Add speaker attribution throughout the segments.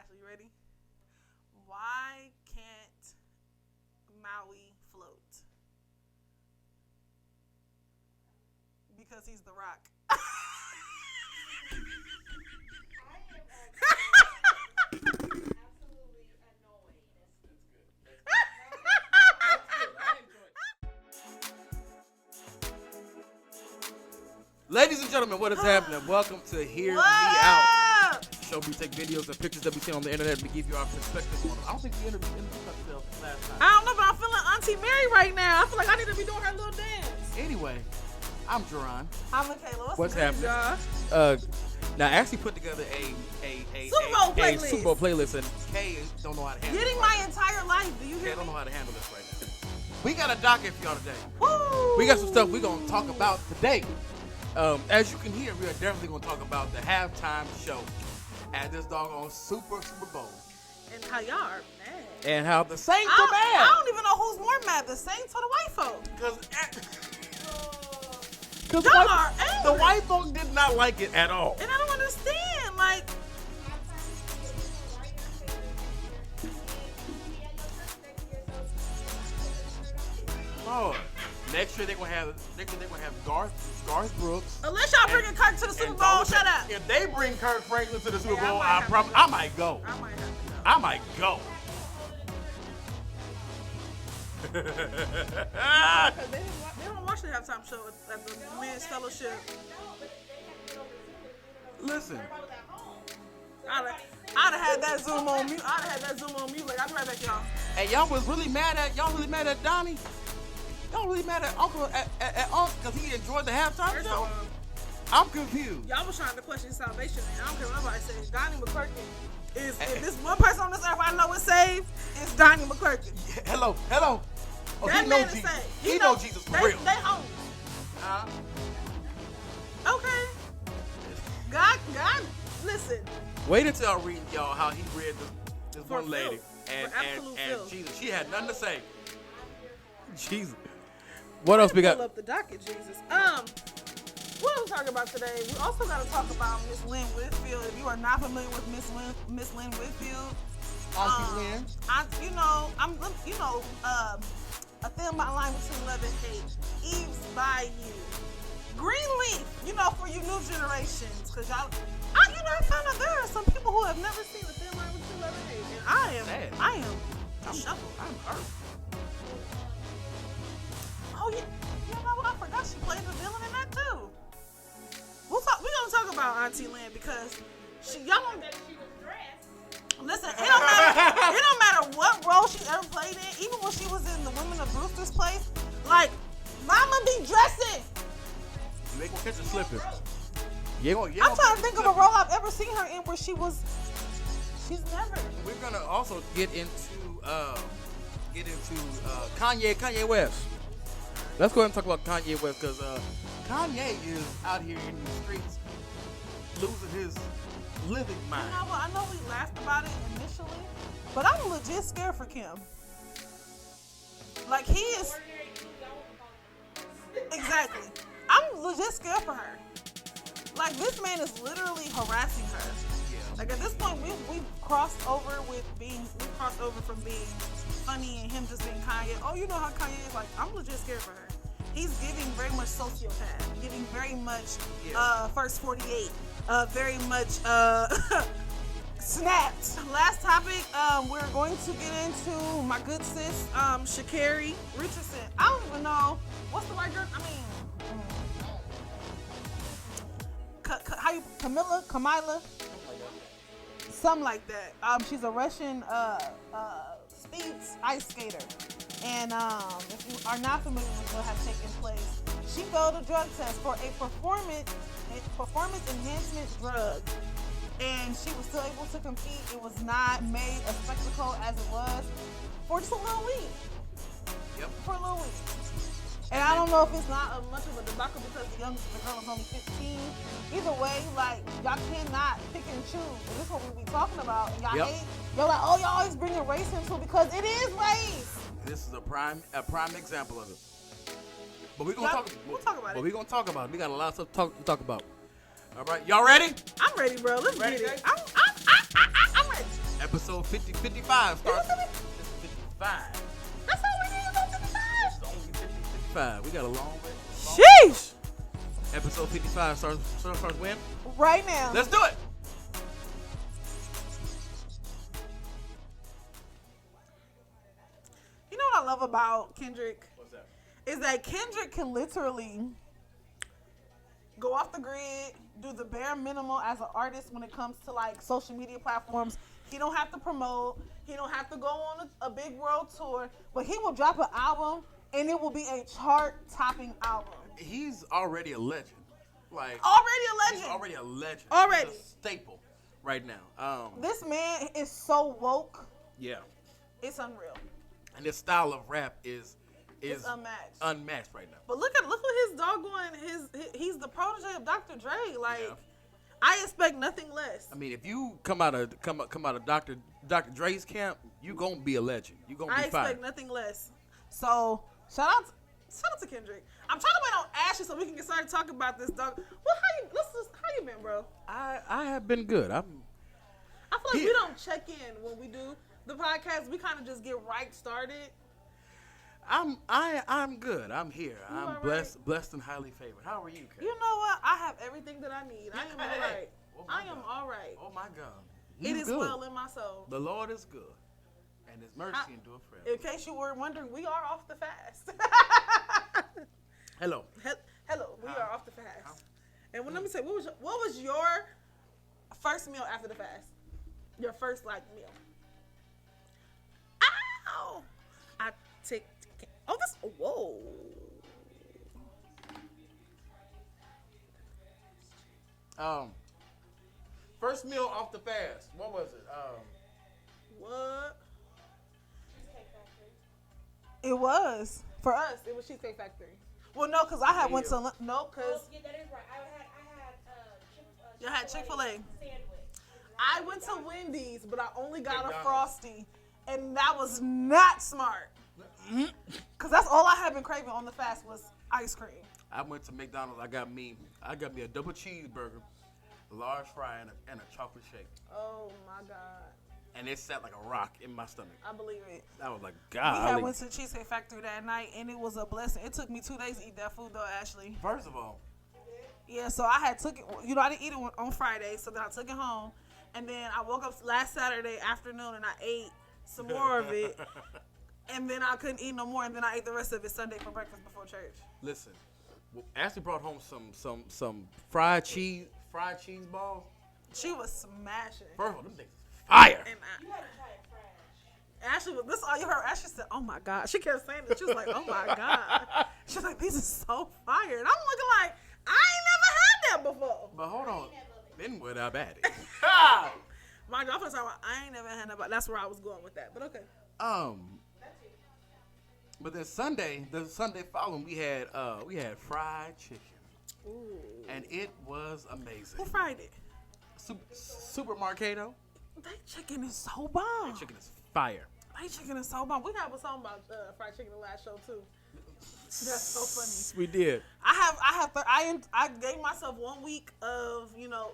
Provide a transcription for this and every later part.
Speaker 1: Ashley, you ready? Why can't Maui float? Because he's the Rock.
Speaker 2: I am absolutely annoyed.
Speaker 3: That's good. That's good. I enjoy it. Ladies and gentlemen, what is happening? Welcome to Hear Me Out. Show we take videos and pictures that we see on the internet and we give you our perspective on them. I don't think we introduced ourselves last time.
Speaker 1: I don't know, but I'm feeling Auntie Mary right now. I feel like I need to be doing her little dance.
Speaker 3: Anyway, I'm Jerron.
Speaker 1: I'm Michaela.
Speaker 3: What's happening? Now, I actually put together a Super Bowl playlist, and Kay don't know how to handle it.
Speaker 1: Getting my entire life. Do you hear
Speaker 3: Kay don't
Speaker 1: me?
Speaker 3: know how to handle this right now. We got a docket for y'all today.
Speaker 1: Woo!
Speaker 3: We got some stuff we're going to talk about today. As you can hear, we are definitely going to talk about the halftime show at this doggone Super Bowl.
Speaker 1: And how y'all are mad.
Speaker 3: And how the Saints are mad.
Speaker 1: I don't even know who's more mad, the Saints or the white folk.
Speaker 3: Because
Speaker 1: Y'all are angry.
Speaker 3: the white folk did not like it at all.
Speaker 1: And I don't understand. Like,
Speaker 3: Lord. Next year they're gonna have Garth Brooks.
Speaker 1: unless y'all bringing Kirk to the Super Bowl, shut up.
Speaker 3: If they bring Kirk Franklin to the Super
Speaker 1: Yeah, I
Speaker 3: Bowl,
Speaker 1: might
Speaker 3: I
Speaker 1: have
Speaker 3: promise
Speaker 1: to go.
Speaker 3: I might go.
Speaker 1: I might have to go.
Speaker 3: I might go.
Speaker 1: Because they don't watch the halftime show at the men's fellowship.
Speaker 3: Listen,
Speaker 1: I'd have had that Zoom on mute. I'd have had that Zoom on mute. Like, I'll be right back, y'all.
Speaker 3: and y'all really mad at Donnie. Y'all really mad at Uncle because he enjoyed the halftime
Speaker 1: First of
Speaker 3: show.
Speaker 1: all,
Speaker 3: I'm confused.
Speaker 1: y'all was trying to question salvation, and I don't care what nobody says. Donnie McClurkin is, if this one person on this earth I know is saved, it's Donnie McClurkin.
Speaker 3: Hello. Oh,
Speaker 1: That
Speaker 3: he
Speaker 1: man
Speaker 3: knows
Speaker 1: is
Speaker 3: Jesus.
Speaker 1: saved.
Speaker 3: He knows Jesus for real.
Speaker 1: They home. Okay. God, listen.
Speaker 3: Wait until I read y'all how he read this
Speaker 1: For
Speaker 3: one lady
Speaker 1: filth.
Speaker 3: and
Speaker 1: For absolute filth.
Speaker 3: Jesus. She had nothing to say. Jesus. What else we got?
Speaker 1: Pull up the docket, Jesus. What are we talking about today? We also got to talk about Miss Lynn Whitfield. If you are not familiar with Miss Lynn Whitfield,
Speaker 3: Auntie Lynn.
Speaker 1: A thin line between love and hate. Eve's Bayou. Greenleaf, for you new generations, because y'all, I found out there are some people who have never seen a thin line between love and hate, and I'm shuffled.
Speaker 3: I'm hurt.
Speaker 1: Oh yeah, I forgot she played the villain in that too. We're gonna talk about Auntie Lynn because y'all don't. Listen, it don't matter what role she ever played in, even when she was in the Women of Brewster's Place. Like, Mama be dressing.
Speaker 3: You ain't gonna catch her slipping.
Speaker 1: I'm trying to think of a role I've ever seen her in where she's never.
Speaker 3: We're gonna also get into Kanye West. Let's go ahead and talk about Kanye West because Kanye is out here in the streets losing his living mind.
Speaker 1: You know what? I know we laughed about it initially, but I'm legit scared for Kim. Like, he is. Exactly. I'm legit scared for her. Like, this man is literally harassing her.
Speaker 3: Yeah.
Speaker 1: Like, at this point, we've crossed over from being funny and him just being Kanye. Oh, you know how Kanye is. Like, I'm legit scared for her. He's giving very much sociopath, giving very much First 48, very much snapped. Last topic, we're going to get into my good sis, Sha'Carri Richardson. I don't even know what's the right girl. I mean, Camila, something like that. She's a Russian speed ice skater. And if you are not familiar with what has taken place, she failed a drug test for a performance enhancement drug. And she was still able to compete. It was not made a spectacle as it was for just a little week.
Speaker 3: Yep.
Speaker 1: For a little week. And I don't know if it's not much of a debacle because the girl is only 15. Either way, like, y'all cannot pick and choose. And this is what we be talking about. And y'all hate. Y'all like, oh, y'all always bringing race into it because it is race.
Speaker 3: This is a prime example of it. But we're gonna
Speaker 1: we'll talk about it.
Speaker 3: But we're gonna talk about it. We got a lot of stuff to talk about. All right, y'all ready?
Speaker 1: I'm ready, bro. Let's
Speaker 3: Ready,
Speaker 1: get
Speaker 3: guys?
Speaker 1: it. I'm ready.
Speaker 3: Episode 55 starts. This is 55.
Speaker 1: That's all we need is on 55.
Speaker 3: This is only 55. We got a long way.
Speaker 1: Sheesh.
Speaker 3: Episode 55 starts when?
Speaker 1: Right now.
Speaker 3: Let's do it.
Speaker 1: You know what I love about Kendrick?
Speaker 3: What's that?
Speaker 1: Is that Kendrick can literally go off the grid, do the bare minimum as an artist when it comes to like social media platforms. He don't have to promote. He don't have to go on a big world tour. But he will drop an album and it will be a chart-topping album.
Speaker 3: He's already a legend. Like
Speaker 1: Already a legend.
Speaker 3: He's already a legend.
Speaker 1: Already.
Speaker 3: He's a staple right now.
Speaker 1: This man is so woke.
Speaker 3: Yeah.
Speaker 1: It's unreal.
Speaker 3: And his style of rap is
Speaker 1: It's unmatched.
Speaker 3: Unmatched right now.
Speaker 1: But look what his doggone he's the protege of Dr. Dre. Like
Speaker 3: Yeah.
Speaker 1: I expect nothing less.
Speaker 3: I mean, if you come out of Dr. Dre's camp, you gonna be a legend. You gonna be
Speaker 1: I
Speaker 3: fire.
Speaker 1: expect nothing less. So shout out to Kendrick. I'm trying to wait on Ashley so we can get started talking about this dog. Well, how you been, bro?
Speaker 3: I have been good.
Speaker 1: I feel like we don't check in when we do the podcast. We kind of just get right started.
Speaker 3: I'm good. I'm here.
Speaker 1: You
Speaker 3: I'm
Speaker 1: all right?
Speaker 3: blessed and highly favored. How are you, Kay?
Speaker 1: You know what? I have everything that I need. I am all right.
Speaker 3: Oh my
Speaker 1: I am
Speaker 3: God.
Speaker 1: all right.
Speaker 3: Oh my God.
Speaker 1: It
Speaker 3: He's
Speaker 1: is
Speaker 3: good.
Speaker 1: well in my soul.
Speaker 3: The Lord is good, and His mercy endure forever.
Speaker 1: In case you were wondering, we are off the fast.
Speaker 3: Hello.
Speaker 1: Hello, we are off the fast. And let me say, what was your first meal after the fast? Your first meal. Ow! I take. Oh, this. Whoa.
Speaker 3: First meal off the fast. What was it?
Speaker 1: What? It was for us. It was Cheesecake Factory. Well, no, cause I had went to cause
Speaker 2: Yeah, that is right.
Speaker 1: you had Chick-fil-A.
Speaker 2: Sandwich.
Speaker 1: I went to Wendy's, but I only got a
Speaker 3: McDonald's.
Speaker 1: Frosty, and that was not smart. Cause that's all I had been craving on the fast was ice cream.
Speaker 3: I went to McDonald's. I got me a double cheeseburger, a large fry, and a chocolate shake.
Speaker 1: Oh my God,
Speaker 3: And it sat like a rock in my stomach.
Speaker 1: I believe it.
Speaker 3: I was like,
Speaker 1: We had
Speaker 3: God.
Speaker 1: went to Cheesecake Factory that night, and it was a blessing. It took me 2 days to eat that food, though, Ashley.
Speaker 3: First of all,
Speaker 1: Yeah, so I had took it. You know, I didn't eat it on Friday, so then I took it home, and then I woke up last Saturday afternoon and I ate some more of it, and then I couldn't eat no more, and then I ate the rest of it Sunday for breakfast before church.
Speaker 3: listen. Ashley brought home some fried cheese balls.
Speaker 1: She was smashing.
Speaker 3: First of all, them things is fire.
Speaker 1: And
Speaker 2: You had to try it fresh.
Speaker 1: Ashley was, this all you heard. Ashley said, "Oh my God." She kept saying it. She was like, "Oh my God." She was like, "These are so fire." And I'm looking like, I ain't never had that before.
Speaker 3: But hold on. Then what I had it.
Speaker 1: My girlfriend's talking about, I ain't never had that. That's where I was going with that. But okay.
Speaker 3: But then the Sunday following, we had fried chicken,
Speaker 1: Ooh.
Speaker 3: and it was amazing.
Speaker 1: Who fried it?
Speaker 3: Supermarketo.
Speaker 1: That chicken is so bomb.
Speaker 3: Chicken is fire.
Speaker 1: That chicken is so bomb. We have a song about fried chicken the last show too. That's so funny.
Speaker 3: We did.
Speaker 1: I gave myself 1 week of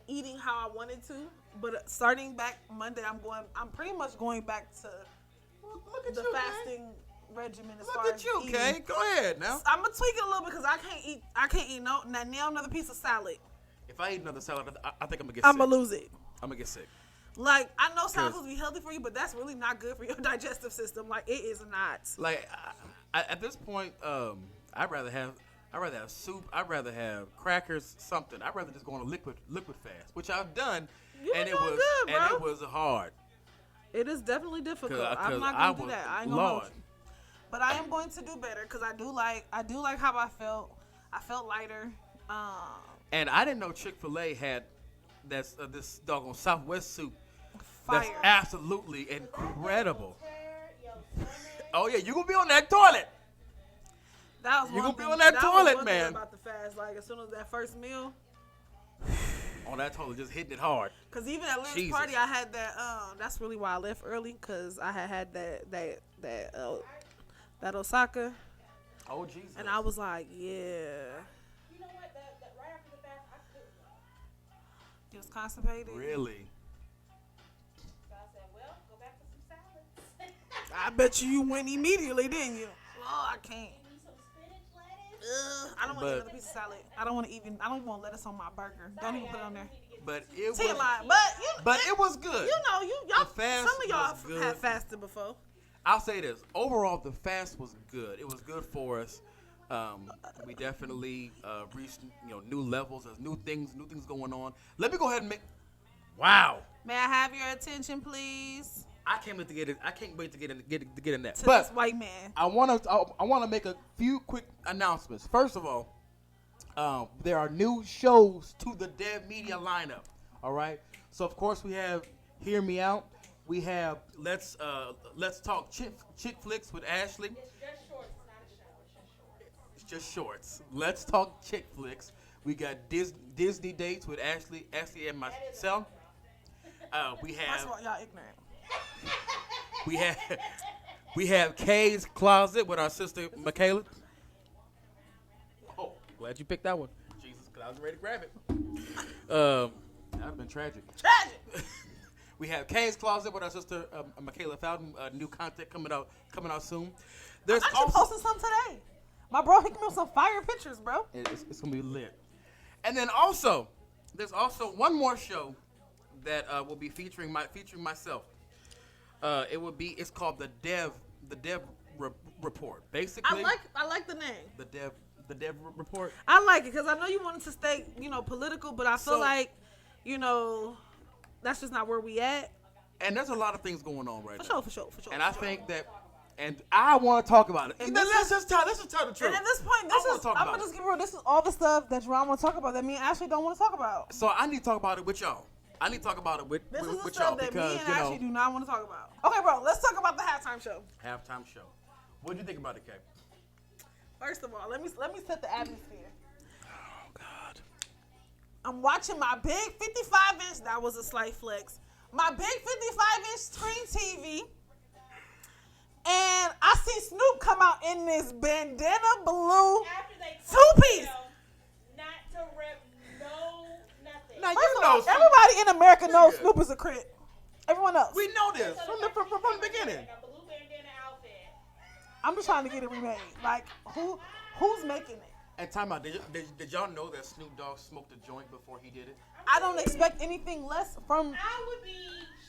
Speaker 1: eating how I wanted to, but starting back Monday, I'm pretty much going back to
Speaker 3: Look at
Speaker 1: the
Speaker 3: you,
Speaker 1: fasting regimen as
Speaker 3: Look
Speaker 1: far
Speaker 3: at
Speaker 1: as
Speaker 3: you,
Speaker 1: eating.
Speaker 3: Kay. Go ahead now.
Speaker 1: I'm gonna tweak it a little bit because I can't eat now another piece of salad.
Speaker 3: If I eat another salad, I think I'm gonna get
Speaker 1: I'm
Speaker 3: sick.
Speaker 1: gonna lose it.
Speaker 3: I'm gonna get sick.
Speaker 1: Like, I know salad's supposed to be healthy for you, but that's really not good for your digestive system. Like, it is not.
Speaker 3: Like at this point, I'd rather have soup. I'd rather have crackers, something. I'd rather just go on a liquid fast, which I've done,
Speaker 1: You
Speaker 3: and
Speaker 1: doing good, bro.
Speaker 3: and it was hard.
Speaker 1: It is definitely difficult.
Speaker 3: 'Cause
Speaker 1: I'm not
Speaker 3: I
Speaker 1: gonna do
Speaker 3: was-
Speaker 1: that. I ain't gonna hold
Speaker 3: Lord.
Speaker 1: you. But I am going to do better because I do like how I felt. I felt lighter.
Speaker 3: And I didn't know Chick-fil-A had this doggone Southwest soup.
Speaker 1: Fire.
Speaker 3: That's absolutely incredible.
Speaker 2: Tear your stomach.
Speaker 3: Oh yeah, you gonna be on that toilet.
Speaker 1: That was
Speaker 3: You
Speaker 1: one
Speaker 3: gonna be
Speaker 1: thing.
Speaker 3: on that
Speaker 1: was
Speaker 3: toilet,
Speaker 1: one
Speaker 3: man.
Speaker 1: thing about the fast, like as soon as that first meal,
Speaker 3: On that toilet, just hitting it hard.
Speaker 1: because even at Lynn's
Speaker 3: Jesus.
Speaker 1: party, I had that. That's really why I left early because I had that Osaka,
Speaker 3: Oh Jesus.
Speaker 1: and I was like, yeah.
Speaker 2: You know what? That right after the fast, I couldn't go.
Speaker 1: You was constipated.
Speaker 3: Really.
Speaker 2: So I said, well, go
Speaker 1: I bet you went immediately, didn't you? Oh, I can't.
Speaker 2: Some spinach, lettuce.
Speaker 1: I don't want to eat another piece of salad. I don't want lettuce on my burger. Don't even put it on there.
Speaker 3: But it was.
Speaker 1: But
Speaker 3: It was good.
Speaker 1: You know, y'all.
Speaker 3: The fast
Speaker 1: Some of y'all
Speaker 3: was good.
Speaker 1: have fasted before.
Speaker 3: I'll say this. Overall, the fast was good. It was good for us. We definitely reached new levels. There's new things going on. Let me go ahead and make. Wow.
Speaker 1: May I have your attention, please?
Speaker 3: I can't wait to get it. I can't wait to get in that.
Speaker 1: To
Speaker 3: But
Speaker 1: this white man.
Speaker 3: I want to make a few quick announcements. First of all, there are new shows to the Dev Media lineup. All right. So of course we have Hear Me Out. We have Let's Talk Chick Flicks with Ashley.
Speaker 2: It's just shorts, it's not a show. It's just shorts.
Speaker 3: It's just shorts. Let's Talk Chick Flicks. We got Disney Dates with Ashley and myself. We
Speaker 1: First
Speaker 3: have
Speaker 1: of all, y'all ignorant.
Speaker 3: we have Kay's Closet with our sister Michaela. Oh, glad you picked that one. Jesus, because I was ready to grab it. That'd been tragic.
Speaker 1: Tragic.
Speaker 3: We have Kay's Closet with our sister Michaela Fountain. New content coming out soon. There's
Speaker 1: I'm actually posting some today. My bro hit me with some fire pictures, bro.
Speaker 3: It's gonna be lit. And then also, there's also one more show that will be featuring myself. It's called the Dev Report. Basically,
Speaker 1: I like the name.
Speaker 3: The Dev Report.
Speaker 1: I like it because I know you wanted to stay, political, but I feel
Speaker 3: So-
Speaker 1: like, that's just not where we at.
Speaker 3: And there's a lot of things going on right now.
Speaker 1: For sure.
Speaker 3: And I think that, and I want to talk about it.
Speaker 1: And
Speaker 3: Let's just tell the truth.
Speaker 1: And at this point, I'm gonna just give real. This is all the stuff that Jerron want to talk about that me and Ashley don't want to talk about.
Speaker 3: So I need to talk about it with y'all. I need to talk about it with
Speaker 1: This is the
Speaker 3: y'all
Speaker 1: stuff that
Speaker 3: because
Speaker 1: me and Ashley do not want to talk about. Okay, bro, let's talk about the halftime show.
Speaker 3: halftime show. What do you think about it, Kay?
Speaker 1: First of all, let me set the atmosphere.
Speaker 3: Oh God.
Speaker 1: I'm watching my big 55-inch. That was a slight flex. My big 55-inch screen TV, and I see Snoop come out in this bandana blue
Speaker 2: After they
Speaker 1: two-piece.
Speaker 2: not to rep nothing.
Speaker 3: Now,
Speaker 1: First of all, everybody in America knows Snoop is a crit. Everyone else.
Speaker 3: We know this from the beginning.
Speaker 2: Like a blue bandana outfit.
Speaker 1: I'm just trying to get it remade. Like, who's making it?
Speaker 3: And time out. Did y'all know that Snoop Dogg smoked a joint before he did it?
Speaker 1: I don't expect anything less from.
Speaker 2: I would be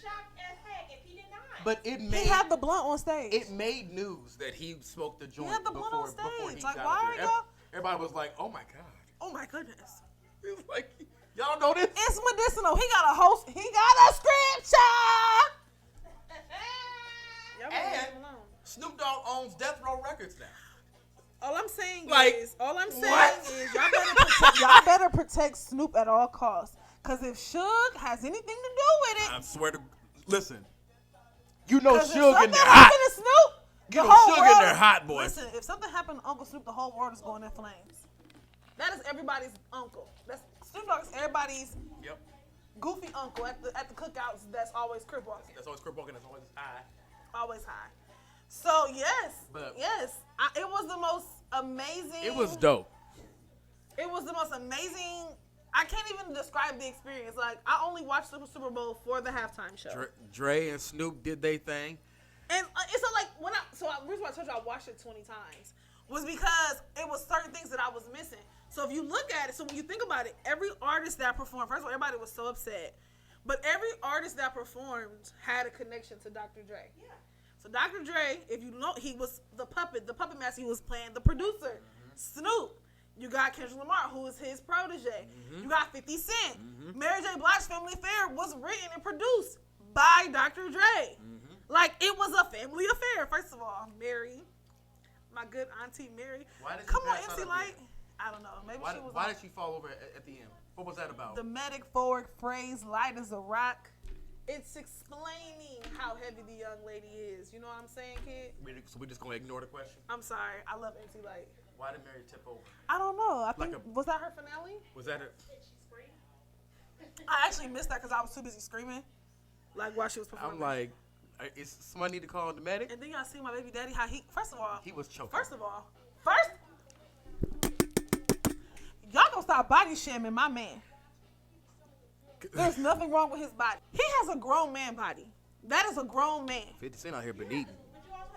Speaker 2: shocked as heck if he did not.
Speaker 3: But it made
Speaker 1: He had the blunt on stage.
Speaker 3: it made news that he smoked a joint
Speaker 1: had the blunt on
Speaker 3: before he
Speaker 1: stage. Like,
Speaker 3: got
Speaker 1: why
Speaker 3: up
Speaker 1: are
Speaker 3: there.
Speaker 1: y'all-
Speaker 3: Everybody was like, "Oh my God!"
Speaker 1: Oh my goodness.
Speaker 3: It's like y'all know this.
Speaker 1: It's medicinal. He got a host. He got a scripture. Y'all better leave him
Speaker 3: And
Speaker 1: alone.
Speaker 3: Snoop Dogg owns Death Row Records now.
Speaker 1: All I'm saying
Speaker 3: Like,
Speaker 1: is
Speaker 3: what?
Speaker 1: y'all better protect Snoop at all costs. Cause if Suge has anything to do with it,
Speaker 3: I swear to listen. You know
Speaker 1: 'cause if
Speaker 3: Suge in
Speaker 1: something
Speaker 3: there hot.
Speaker 1: happened to Snoop,
Speaker 3: You
Speaker 1: the
Speaker 3: know
Speaker 1: whole
Speaker 3: Suge in
Speaker 1: world-
Speaker 3: there hot, boy.
Speaker 1: Listen, if something happened to Uncle Snoop, the whole world is going in flames. That is everybody's uncle. That's Snoop Dogg is everybody's
Speaker 3: Yep.
Speaker 1: goofy uncle at the cookouts. That's always crib walking,
Speaker 3: That's always crip walking. That's always high.
Speaker 1: always high. So yes,
Speaker 3: But-
Speaker 1: it was the most amazing.
Speaker 3: It was dope.
Speaker 1: It was the most amazing. I can't even describe the experience. Like, I only watched the Super Bowl for the halftime show.
Speaker 3: Dre and Snoop did their thing.
Speaker 1: And it's so like the reason why I told you I watched it 20 times was because it was certain things that I was missing. So if you look at it, so when you think about it, every artist that performed, first of all, everybody was so upset, but every artist that performed had a connection to Dr. Dre.
Speaker 2: Yeah.
Speaker 1: So Dr. Dre, if you know, he was the puppet master. He was playing the producer. Snoop. You got Kendrick Lamar, who is his protege. You got 50 Cent. Mary J. Blige's Family Affair was written and produced by Dr. Dre. Like, it was a family affair. First of all, Mary, my good auntie Mary.
Speaker 3: Why did she
Speaker 1: Come on,
Speaker 3: pass out
Speaker 1: MC
Speaker 3: at the
Speaker 1: Light.
Speaker 3: end?
Speaker 1: I don't know. Maybe she was
Speaker 3: Why
Speaker 1: on
Speaker 3: did she fall over at the end? What was that about?
Speaker 1: the medic forward phrase, light as a rock. It's explaining how heavy the young lady is. You know what I'm saying, kid?
Speaker 3: So we just gonna ignore the question?
Speaker 1: I'm sorry. I love MC Light.
Speaker 3: Why did Mary tip over?
Speaker 1: I don't know. I
Speaker 3: Like
Speaker 1: think, was that her finale?
Speaker 3: Was that it?
Speaker 2: Did she scream?
Speaker 1: I actually missed that because I was too busy screaming, like while she was performing.
Speaker 3: I'm like, is somebody need to call the medic?
Speaker 1: And then y'all see my baby daddy, how he, first of all,
Speaker 3: He was choking.
Speaker 1: y'all gonna stop body shaming my man. There's nothing wrong with his body. He has a grown man body. That is a grown man.
Speaker 3: 50 Cent out here been eating.
Speaker 2: But you also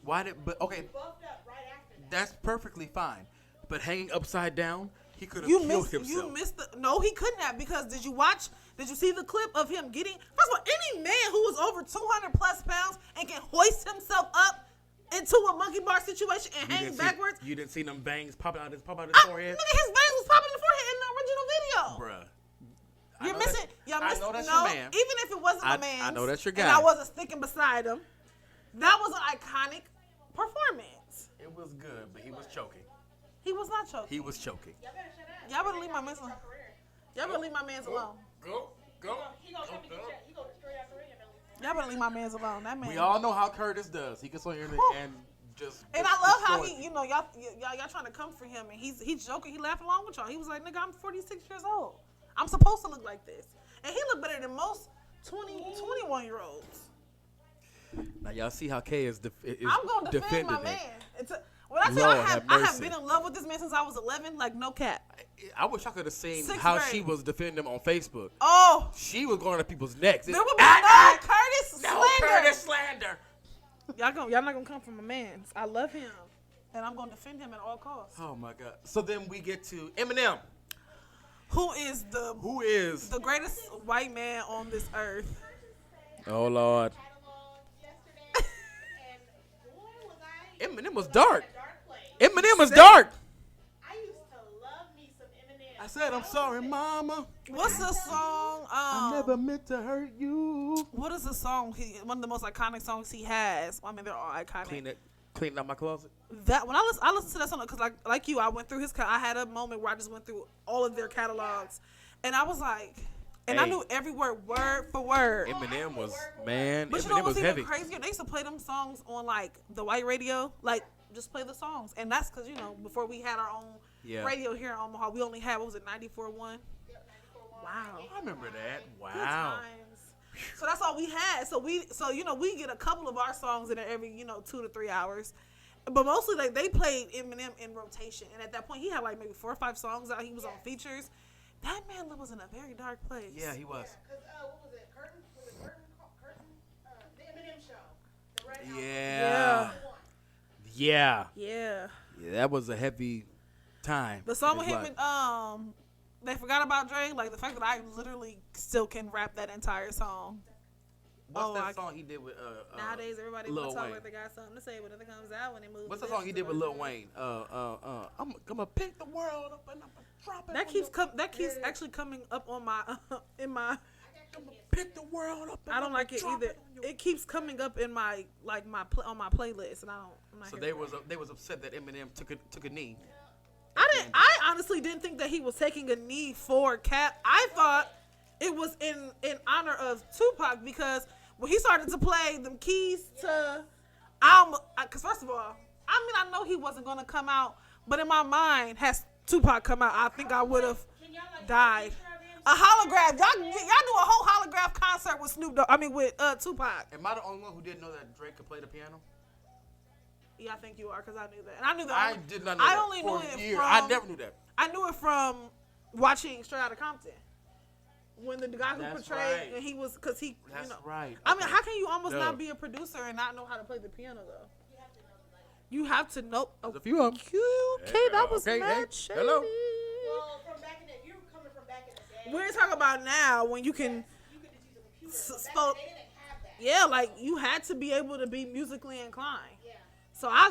Speaker 3: Why did? But okay,
Speaker 2: Buffed up right after that.
Speaker 3: that's perfectly fine. But hanging upside down, he could have
Speaker 1: You
Speaker 3: killed
Speaker 1: missed.
Speaker 3: himself.
Speaker 1: You missed the. No, he couldn't have because did you watch? Did you see the clip of him getting? First of all, any man who was over 200 plus pounds and can hoist himself up into a monkey bar situation and hang backwards.
Speaker 3: You didn't see them bangs popping out his forehead,
Speaker 1: Nigga, his veins was popping in the forehead in the original video.
Speaker 3: bruh.
Speaker 1: You're missing. You're
Speaker 3: I
Speaker 1: missing.
Speaker 3: know that's
Speaker 1: no,
Speaker 3: your man.
Speaker 1: even if it wasn't my man,
Speaker 3: I know that's your
Speaker 1: and
Speaker 3: guy.
Speaker 1: I wasn't sticking beside him, that was an iconic performance.
Speaker 3: It was good, but he was choking.
Speaker 1: He was not choking.
Speaker 3: He was choking.
Speaker 2: Y'all better shut up.
Speaker 1: Y'all better leave my man alone. Y'all better leave my man alone.
Speaker 3: Go.
Speaker 2: He gonna destroy our career.
Speaker 1: Y'all better leave my man alone. That man.
Speaker 3: We all know how Curtis does. He gets on here and just.
Speaker 1: And I love how he, you know, y'all trying to come for him, and he's joking. He laughed along with y'all. He was like, "Nigga, I'm 46 years old. I'm supposed to look like this." And he looked better than most 21-year-olds.
Speaker 3: Now y'all see how Kay is
Speaker 1: I'm gonna defend my man. When I say
Speaker 3: Lord
Speaker 1: I
Speaker 3: have
Speaker 1: have
Speaker 3: mercy.
Speaker 1: been in love with this man since I was 11, like no cap.
Speaker 3: I wish I could have seen
Speaker 1: Sixth
Speaker 3: how
Speaker 1: grade.
Speaker 3: she was defending him on Facebook.
Speaker 1: Oh,
Speaker 3: She was going to people's necks.
Speaker 1: there would be no Curtis slander.
Speaker 3: Curtis slander.
Speaker 1: Y'all not gonna come from my man. I love him, and I'm gonna defend him at all costs.
Speaker 3: Oh my God. So then we get to Eminem,
Speaker 1: Who is the greatest white man on this earth?
Speaker 3: Oh Lord.
Speaker 2: Catalog yesterday, and boy was I
Speaker 3: Eminem was dark.
Speaker 2: in a dark place.
Speaker 3: Eminem was dark.
Speaker 2: I used to love me some Eminem.
Speaker 3: I said, I'm sorry, Mama.
Speaker 1: What's the song?
Speaker 3: I never meant to hurt you.
Speaker 1: What is the song? One of the most iconic songs he has. I mean, they're all iconic.
Speaker 3: Clean out my closet.
Speaker 1: That when I listened to that song because like you, I went through his. I had a moment where I just went through all of their catalogs, and I was like, and I
Speaker 3: Hey.
Speaker 1: knew every word for word.
Speaker 3: Eminem was, man,
Speaker 1: But you know
Speaker 3: Eminem
Speaker 1: what's
Speaker 3: was
Speaker 1: even
Speaker 3: heavy.
Speaker 1: crazier? They used to play them songs on like the white radio, like just play the songs, and that's because before we had our own
Speaker 3: Yeah.
Speaker 1: radio here in Omaha, we only had 94.1. Wow.
Speaker 3: I remember that.
Speaker 1: Good
Speaker 3: Wow.
Speaker 1: times. So that's all we had. So we get a couple of our songs in every 2 to 3 hours, but mostly like they played Eminem in rotation. And at that point, he had like maybe 4 or 5 songs out. He was on features. That man was in a very dark place.
Speaker 3: Yeah, he was.
Speaker 2: Because what was it? Curtain? The Eminem show. The Red House.
Speaker 3: Yeah. Yeah.
Speaker 1: Yeah.
Speaker 3: Yeah, that was a heavy time.
Speaker 1: The song
Speaker 3: in
Speaker 1: with
Speaker 3: his
Speaker 1: him
Speaker 3: life.
Speaker 1: and they forgot about Dre. Like the fact that I literally still can rap that entire song.
Speaker 3: What's
Speaker 1: Oh,
Speaker 3: that
Speaker 1: I-
Speaker 3: song he did with
Speaker 1: Nowadays, everybody
Speaker 3: Lil
Speaker 1: wants to talk
Speaker 3: Wayne?
Speaker 1: like they got something to say, but then it comes out when they move.
Speaker 3: What's the
Speaker 1: this
Speaker 3: song he
Speaker 1: to
Speaker 3: did with
Speaker 1: the-
Speaker 3: Lil Wayne? I'm gonna pick the world up and I'm gonna drop it.
Speaker 1: That keeps actually coming up on my in my.
Speaker 3: I'm gonna pick the world up. And
Speaker 1: I don't like it
Speaker 3: drop
Speaker 1: either.
Speaker 3: on your-
Speaker 1: It keeps coming up in my on my playlist, and I'm not
Speaker 3: So
Speaker 1: here
Speaker 3: they
Speaker 1: for
Speaker 3: was upset that Eminem took a knee.
Speaker 1: I honestly didn't think that he was taking a knee for Cap. I thought it was in honor of Tupac because when he started to play them keys to, because first of all, I know he wasn't gonna come out, but in my mind, has Tupac come out, I think I would have died. A holograph, y'all do a whole holograph concert with Snoop Dogg. I mean with Tupac.
Speaker 3: Am I the only one who didn't know that Drake could play the piano?
Speaker 1: Yeah, I think you are, because I knew that, and I knew that.
Speaker 3: I did not know
Speaker 1: I
Speaker 3: that
Speaker 1: only
Speaker 3: for
Speaker 1: knew it
Speaker 3: years.
Speaker 1: from.
Speaker 3: I never knew that.
Speaker 1: I knew it from watching Straight Outta Compton. When the guy who
Speaker 3: That's
Speaker 1: portrayed,
Speaker 3: right.
Speaker 1: and he was, because he,
Speaker 3: That's right.
Speaker 1: I mean,
Speaker 3: Okay.
Speaker 1: how can you almost
Speaker 3: No.
Speaker 1: not be a producer and not know how to play the piano though? You have to know.
Speaker 3: There's a few of them.
Speaker 1: Okay, that was
Speaker 3: Okay,
Speaker 1: mad
Speaker 3: hey,
Speaker 1: shady.
Speaker 3: hello.
Speaker 2: Well, from back in the, you're coming from back in the day.
Speaker 1: We're talking about now when you can,
Speaker 2: You could just use a computer.
Speaker 1: S-
Speaker 2: Back
Speaker 1: so-
Speaker 2: then, they didn't have that.
Speaker 1: yeah, like you had to be able to be musically inclined.
Speaker 2: Yeah.
Speaker 1: So I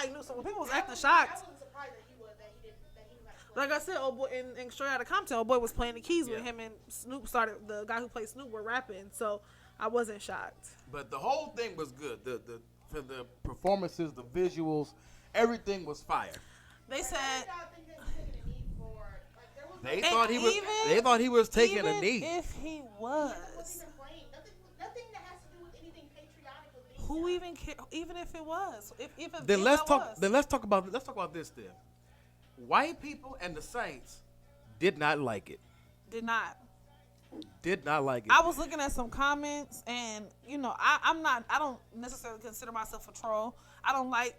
Speaker 1: knew. So when people was acting shocked,
Speaker 2: I wasn't surprised that he knew how to play.
Speaker 1: like I said, old boy in Straight Outta Compton, old boy was playing the keys with
Speaker 3: Yeah.
Speaker 1: him and Snoop started. The guy who played Snoop were rapping, so I wasn't shocked.
Speaker 3: But the whole thing was good. For the performances, the visuals, everything was fire.
Speaker 1: They said.
Speaker 3: They
Speaker 1: And
Speaker 3: thought he was.
Speaker 1: even-
Speaker 3: They thought he was taking
Speaker 1: even
Speaker 3: a knee.
Speaker 1: if he was,
Speaker 2: Nothing that has to do with anything patriotic was being
Speaker 1: who
Speaker 2: done.
Speaker 1: even care? Even if it was, if
Speaker 3: Then let's
Speaker 1: that
Speaker 3: talk.
Speaker 1: was.
Speaker 3: Then let's talk about this. Then, white people and the Saints did not like it.
Speaker 1: Did not.
Speaker 3: Did not like it.
Speaker 1: I was looking at some comments, and I don't necessarily consider myself a troll. I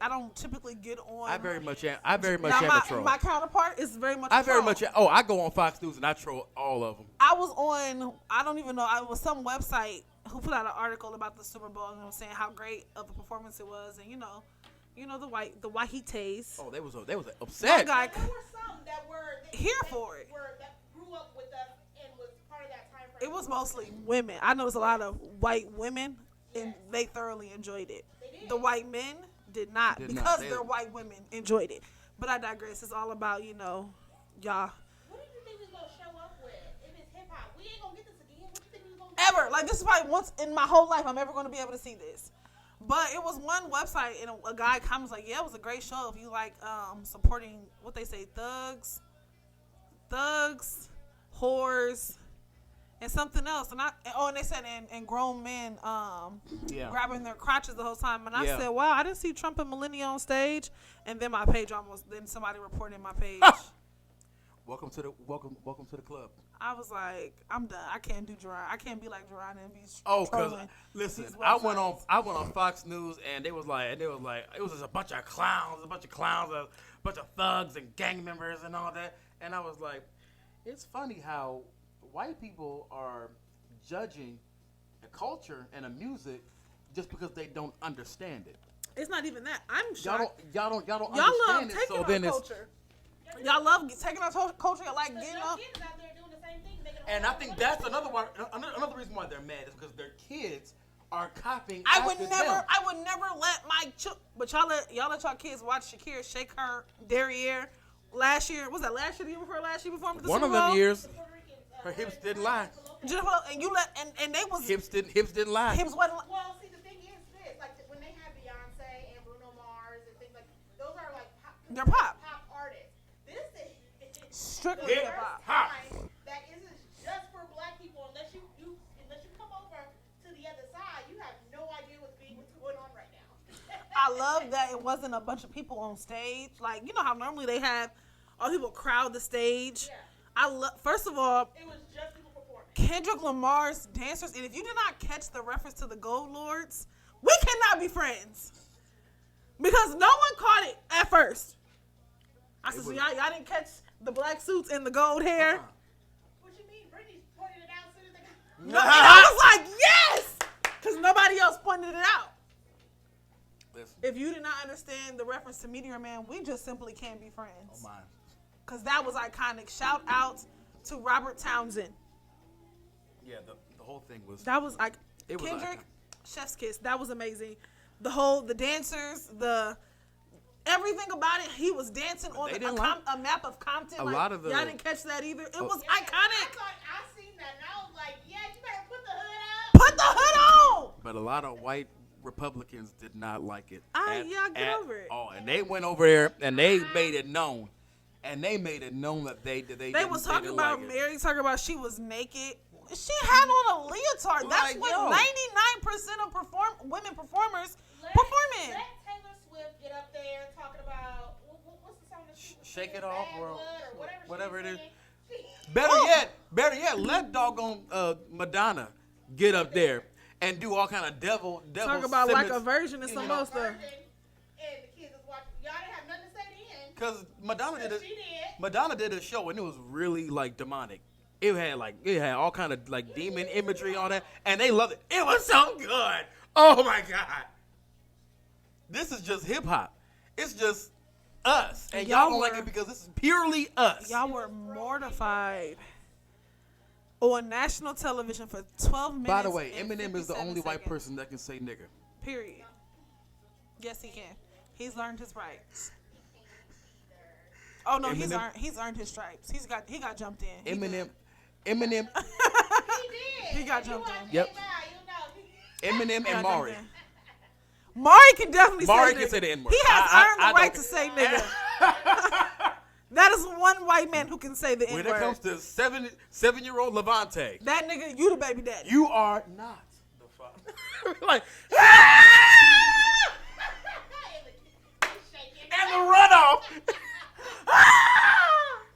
Speaker 1: don't typically get on.
Speaker 3: I very much am
Speaker 1: now,
Speaker 3: a troll.
Speaker 1: my counterpart is very much.
Speaker 3: I
Speaker 1: a
Speaker 3: very
Speaker 1: troll.
Speaker 3: much. Oh, I go on Fox News and I troll all of them.
Speaker 1: I was on. I don't even know. I was some website who put out an article about the Super Bowl and was saying how great of a performance it was, and you know the Wahites.
Speaker 3: Oh, they was
Speaker 1: That
Speaker 3: upset.
Speaker 1: guy
Speaker 2: There were some that were
Speaker 1: here for it.
Speaker 2: that grew up with us and was part of that time frame.
Speaker 1: It was mostly women. I noticed a lot of white women, and they thoroughly enjoyed it. The white men did not because they're white women enjoyed it. But I digress. It's all about y'all.
Speaker 2: What did you think we was gonna show up with? If it's hip hop, we ain't gonna get this again. What you think we was gonna
Speaker 1: Ever. Like, this is probably once in my whole life I'm ever going to be able to see this. But it was one website, and a guy comments like, yeah, it was a great show if you like supporting, what they say, thugs, whores, and something else. And they said, and grown men grabbing their crotches the whole time. And I said, wow, I didn't see Trump and Melania on stage. And then my page then somebody reported my page.
Speaker 3: Welcome to the club.
Speaker 1: I was like, I'm done. I can't do Jerron. I can't be like Jerron and be
Speaker 3: because listen, I went on Fox News and they was like it was just a bunch of clowns, a bunch of thugs and gang members and all that. And I was like, it's funny how white people are judging a culture and a music just because they don't understand it.
Speaker 1: It's not even that. I'm shocked.
Speaker 3: Y'all don't
Speaker 1: Y'all
Speaker 3: understand
Speaker 1: love
Speaker 3: it.
Speaker 1: taking
Speaker 3: So
Speaker 1: our
Speaker 3: then
Speaker 1: culture. Y'all love taking our culture, like getting up.
Speaker 2: kids out there doing the same thing.
Speaker 3: And I think that's another reason why they're mad is because their kids are copying.
Speaker 1: I would
Speaker 3: after
Speaker 1: never
Speaker 3: them.
Speaker 1: let my but y'all let y'all kids watch Shakira shake her derriere last year. Was that last year? The year before last year? Before the
Speaker 3: One
Speaker 1: Super
Speaker 3: of them
Speaker 1: Bowl?
Speaker 3: years, her hips didn't lie.
Speaker 1: And you let and they was
Speaker 3: Hips didn't lie.
Speaker 1: hips wasn't.
Speaker 2: Well, see, the thing is this: like when they have Beyonce and Bruno Mars and things like those are like pop.
Speaker 1: They're pop.
Speaker 2: Artists. This is
Speaker 1: Strictly
Speaker 2: the
Speaker 1: hip hop.
Speaker 2: first time that isn't just for black people. Unless you come over to the other side, you have no idea what's going on right now.
Speaker 1: I love that it wasn't a bunch of people on stage. Like, you know how normally they have all people crowd the stage.
Speaker 2: Yeah.
Speaker 1: First of all,
Speaker 2: It was just people performing.
Speaker 1: Kendrick Lamar's dancers, and if you did not catch the reference to the Gold Lords, we cannot be friends. Because no one caught it at first. I said, so y'all didn't catch the black suits and the gold hair?
Speaker 2: What you mean? Brittany pointed it out as soon as they got.
Speaker 1: No, and I was like, yes! Because nobody else pointed it out.
Speaker 3: Listen.
Speaker 1: If you did not understand the reference to Meteor Man, we just simply can't be friends.
Speaker 3: Oh my.
Speaker 1: Because that was iconic. Shout out to Robert Townsend.
Speaker 3: Yeah, the whole thing was.
Speaker 1: That was like
Speaker 3: It was
Speaker 1: Kendrick,
Speaker 3: iconic.
Speaker 1: Chef's Kiss. That was amazing. The dancers, everything about it. He was dancing on a map of Compton.
Speaker 3: A
Speaker 1: like,
Speaker 3: lot of the.
Speaker 1: y'all didn't catch that either. It was
Speaker 2: I
Speaker 1: iconic.
Speaker 2: thought I seen that and I was like, yeah, you better put the hood up.
Speaker 1: Put the hood on.
Speaker 3: But a lot of white Republicans did not like it.
Speaker 1: Get over it.
Speaker 3: Oh, and they went over there and they made it known. And they made it known that they
Speaker 1: was talking
Speaker 3: didn't
Speaker 1: about
Speaker 3: like
Speaker 1: Mary, talking about she was naked. She had on a leotard. That's
Speaker 3: Like,
Speaker 1: what
Speaker 3: yo.
Speaker 1: 99% of women performers performing.
Speaker 2: Let Taylor Swift get up there talking about what's the song that she was
Speaker 3: Shake
Speaker 2: singing,
Speaker 3: It Off
Speaker 2: Bad
Speaker 3: or
Speaker 2: Blood
Speaker 3: whatever it is.
Speaker 2: She-
Speaker 3: Better yet, let doggone Madonna get up there and do all kind of devil.
Speaker 1: Talk about like a
Speaker 3: Simmons-
Speaker 1: version of some more stuff.
Speaker 2: And the kids was watching. Y'all didn't have nothing to say then.
Speaker 3: Because
Speaker 2: She did.
Speaker 3: Madonna did a show and it was really like demonic. It had all kind of like demon imagery on it, and they loved it. It was so good. Oh my god! This is just hip hop. It's just us, and y'all don't like it because this is purely us.
Speaker 1: Y'all were mortified on national television for 12 minutes.
Speaker 3: By the way,
Speaker 1: and
Speaker 3: Eminem is the
Speaker 1: 57
Speaker 3: only white
Speaker 1: seconds.
Speaker 3: person that can say nigger.
Speaker 1: Period. Yes, he can. He's learned his rights. Oh no,
Speaker 3: Eminem-
Speaker 1: he's earned his stripes. He got jumped in.
Speaker 3: Eminem.
Speaker 2: He did.
Speaker 1: He got jumped in.
Speaker 3: Yep.
Speaker 2: You know.
Speaker 3: Eminem and Mari.
Speaker 1: Mari can definitely
Speaker 3: Mari
Speaker 1: say
Speaker 3: can
Speaker 1: nigga.
Speaker 3: say the N-word.
Speaker 1: He has earned the
Speaker 3: I
Speaker 1: right
Speaker 3: don't-
Speaker 1: to say nigga. That is one white man who can say the N-word.
Speaker 3: When it comes to seven-year-old Levante,
Speaker 1: that nigga, you the baby daddy.
Speaker 3: you are not the father. Like, and the runoff.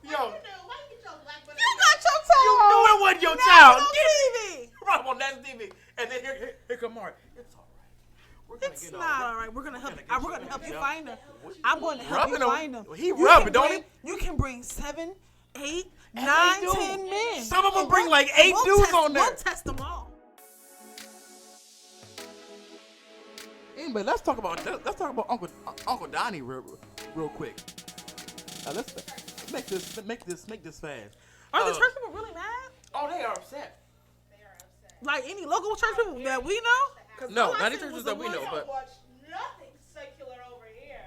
Speaker 3: Yo,
Speaker 1: You got your tail.
Speaker 3: you knew it wasn't your
Speaker 1: Now
Speaker 3: child.
Speaker 1: it's on TV.
Speaker 3: Right on that TV, and then here come Mari. It's all right. We're gonna
Speaker 1: It's
Speaker 3: get
Speaker 1: not
Speaker 3: all
Speaker 1: all right. We're gonna help.
Speaker 3: gonna get
Speaker 1: We're
Speaker 3: you
Speaker 1: gonna help you
Speaker 3: out.
Speaker 1: find her. I'm going to help you
Speaker 3: Rubbing
Speaker 1: find
Speaker 3: him.
Speaker 1: him.
Speaker 3: He
Speaker 1: You
Speaker 3: rubbing,
Speaker 1: can
Speaker 3: don't
Speaker 1: bring-
Speaker 3: he?
Speaker 1: You can bring 7, 8,
Speaker 3: And
Speaker 1: 9,
Speaker 3: they do.
Speaker 1: 10 men.
Speaker 3: Some of them
Speaker 1: And
Speaker 3: bring
Speaker 1: we'll-
Speaker 3: like 8 dudes
Speaker 1: test,
Speaker 3: on there.
Speaker 1: We'll test them all.
Speaker 3: Anyway, let's talk about Uncle Donnie real quick. Let's make this fast.
Speaker 1: Are the church people really mad?
Speaker 3: Oh, they are upset.
Speaker 2: They are upset.
Speaker 1: Like any local church people that we know? 'Cause
Speaker 3: No,
Speaker 1: all I
Speaker 3: not the
Speaker 1: seen
Speaker 3: churches
Speaker 1: was
Speaker 3: that
Speaker 1: the
Speaker 3: we know,
Speaker 1: ones-
Speaker 3: but
Speaker 2: Watch nothing secular over here.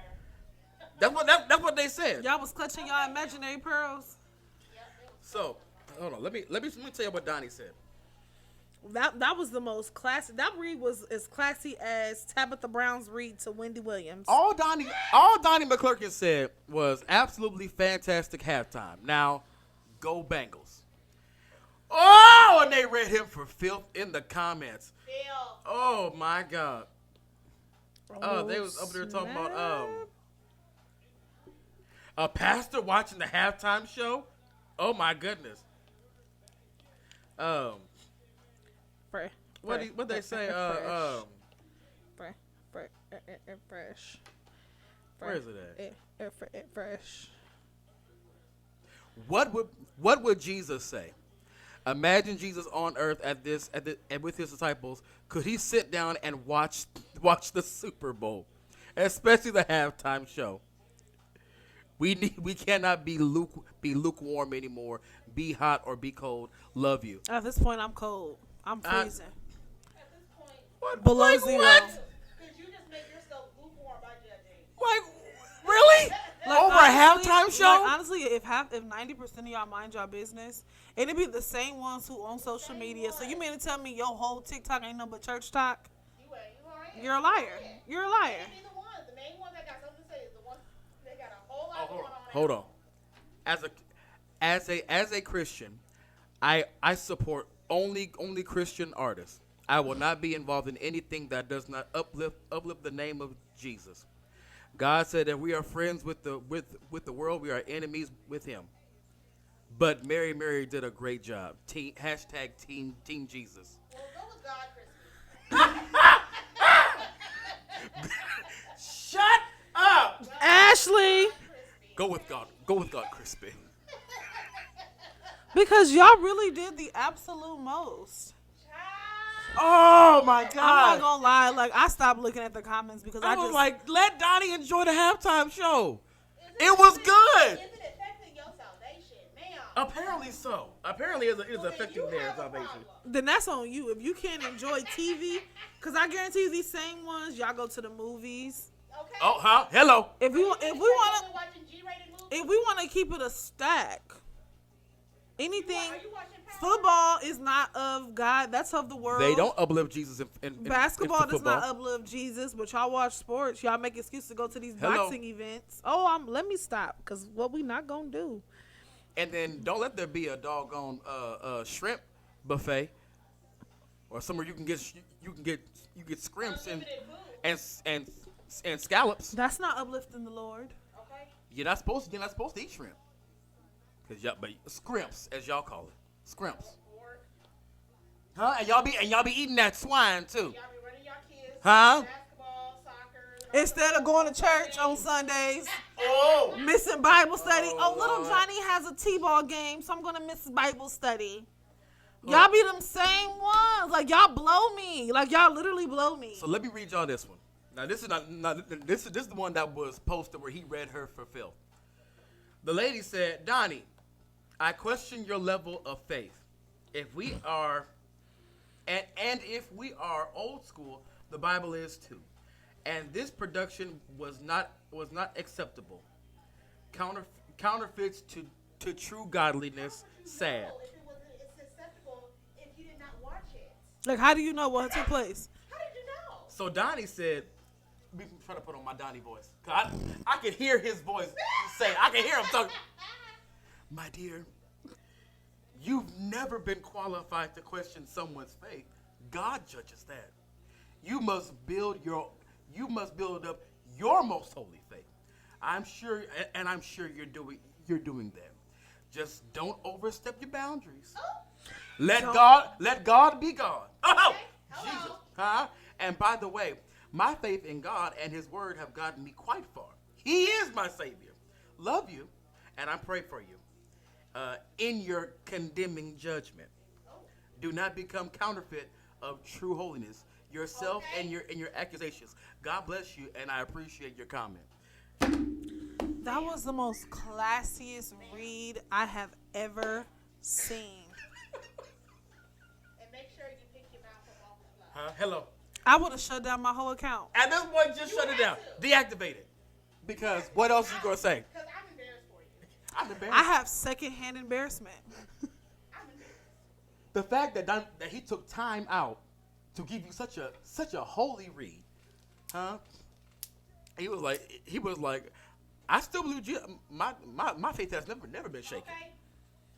Speaker 3: that's what they said.
Speaker 1: Y'all was clutching y'all imaginary pearls.
Speaker 3: So hold on, let me tell you what Donnie said.
Speaker 1: That was the most classy. That read was as classy as Tabitha Brown's read to Wendy Williams.
Speaker 3: All Donnie McClurkin said was absolutely fantastic halftime. Now, go Bengals. Oh, and they read him for filth in the comments.
Speaker 2: Bill.
Speaker 3: Oh my God. Oh, they was up there talking about a pastor watching the halftime show. Oh my goodness. What they say?
Speaker 1: Fresh.
Speaker 3: Where is it at?
Speaker 1: Fresh.
Speaker 3: What would Jesus say? Imagine Jesus on earth and with his disciples. Could he sit down and watch the Super Bowl, especially the halftime show? We cannot be lukewarm anymore. Be hot or be cold. Love you.
Speaker 1: At this point, I'm cold. I'm freezing.
Speaker 2: At this point,
Speaker 3: What?
Speaker 1: Below
Speaker 3: Like
Speaker 1: zero.
Speaker 3: what?
Speaker 2: because you just make yourself lukewarm by judging.
Speaker 3: Like really? Over a halftime show?
Speaker 1: Like, honestly, if 90% of y'all mind y'all business, it'd be the same ones who on social media. So you mean to tell me your whole TikTok ain't nothing but church talk?
Speaker 2: You are.
Speaker 1: You're a liar. You're a liar.
Speaker 2: They be the ones. The main ones that got something to say is the ones that got a whole lot going on.
Speaker 3: Hold on. As a Christian, I support only Christian artists. I will not be involved in anything that does not uplift the name of Jesus. God said that we are friends with the world. We are enemies with Him. But Mary did a great job. Team Jesus.
Speaker 2: Well, go with God, Crispy.
Speaker 3: Shut up.
Speaker 1: Ashley,
Speaker 3: Go with God, Crispy.
Speaker 1: because y'all really did the absolute most.
Speaker 3: Oh my
Speaker 1: I'm not
Speaker 3: God.
Speaker 1: gonna lie, like I stopped looking at the comments because
Speaker 3: I
Speaker 1: I
Speaker 3: was
Speaker 1: just
Speaker 3: like, let Donnie enjoy the halftime show. It was good.
Speaker 2: Is it affecting your salvation, ma'am?
Speaker 3: Apparently so. Apparently it is affecting
Speaker 2: You
Speaker 3: their
Speaker 2: have a
Speaker 3: salvation.
Speaker 2: problem.
Speaker 1: then that's on you. If you can't enjoy TV, because I guarantee you these same ones, y'all go to the movies.
Speaker 2: Okay.
Speaker 3: Oh, huh? Hello.
Speaker 1: If we want to,
Speaker 2: watching G-rated movies?
Speaker 1: if we want to keep it a stack, anything.
Speaker 2: Are you watching Power?
Speaker 1: Football is not of God. That's of the world.
Speaker 3: They don't uplift Jesus in
Speaker 1: Basketball does
Speaker 3: football.
Speaker 1: not uplift Jesus, but y'all watch sports. Y'all make excuses to go to these
Speaker 3: Hello.
Speaker 1: boxing events. Oh, let me stop, because what we not gonna do.
Speaker 3: And then don't let there be a doggone shrimp buffet, or somewhere you can get scrimps and scallops.
Speaker 1: That's not uplifting the Lord.
Speaker 2: Okay.
Speaker 3: You're not supposed to eat shrimp. But scrimps, as y'all call it, scrimps. Huh? And y'all be eating that swine too.
Speaker 2: Y'all be running your kids.
Speaker 3: Huh?
Speaker 2: Basketball, soccer.
Speaker 1: Instead of going to church on Sundays,
Speaker 3: Oh.
Speaker 1: missing Bible study.
Speaker 3: Oh,
Speaker 1: Oh, little
Speaker 3: Lord.
Speaker 1: Johnny has a T-ball game, so I'm gonna miss Bible study. Y'all be them same ones. Like y'all blow me. Like y'all literally blow me.
Speaker 3: So let me read y'all this one. Now this is this is the one that was posted where he read her for filth. The lady said, Donnie, I question your level of faith. If we are, and if we are old school, the Bible is too. And this production was not acceptable. Counterfeits to true godliness. Sad.
Speaker 2: It's acceptable if you did not watch it.
Speaker 1: Like, how do you know what took place?
Speaker 2: How did you know?
Speaker 3: So Donnie said, we can try to put on my Donnie voice. 'Cause I could hear his voice say, I can hear him talking. My dear, you've never been qualified to question someone's faith. God judges that. You must build up your most holy faith. I'm sure you're doing that. Just don't overstep your boundaries. Let God be God. Oh,
Speaker 2: Hello.
Speaker 3: Jesus. Huh? And by the way, my faith in God and His Word have gotten me quite far. He is my Savior. Love you, and I pray for you. In your condemning judgment, do not become counterfeit of true holiness. yourself and your accusations. God bless you, and I appreciate your comment.
Speaker 1: That was the most classiest read I have ever seen.
Speaker 2: And make sure you pick your mouth up off the floor.
Speaker 3: Huh? Hello.
Speaker 1: I would have shut down my whole account.
Speaker 3: At this point, just shut it down. Deactivate it. Because what else are you gonna say?
Speaker 2: Because I'm embarrassed for you.
Speaker 3: I'm embarrassed.
Speaker 1: I have secondhand embarrassment.
Speaker 2: I'm embarrassed.
Speaker 3: The fact that he took time out to give you such a holy read, huh? He was like, I still believe my faith has never been shaken.
Speaker 2: Okay.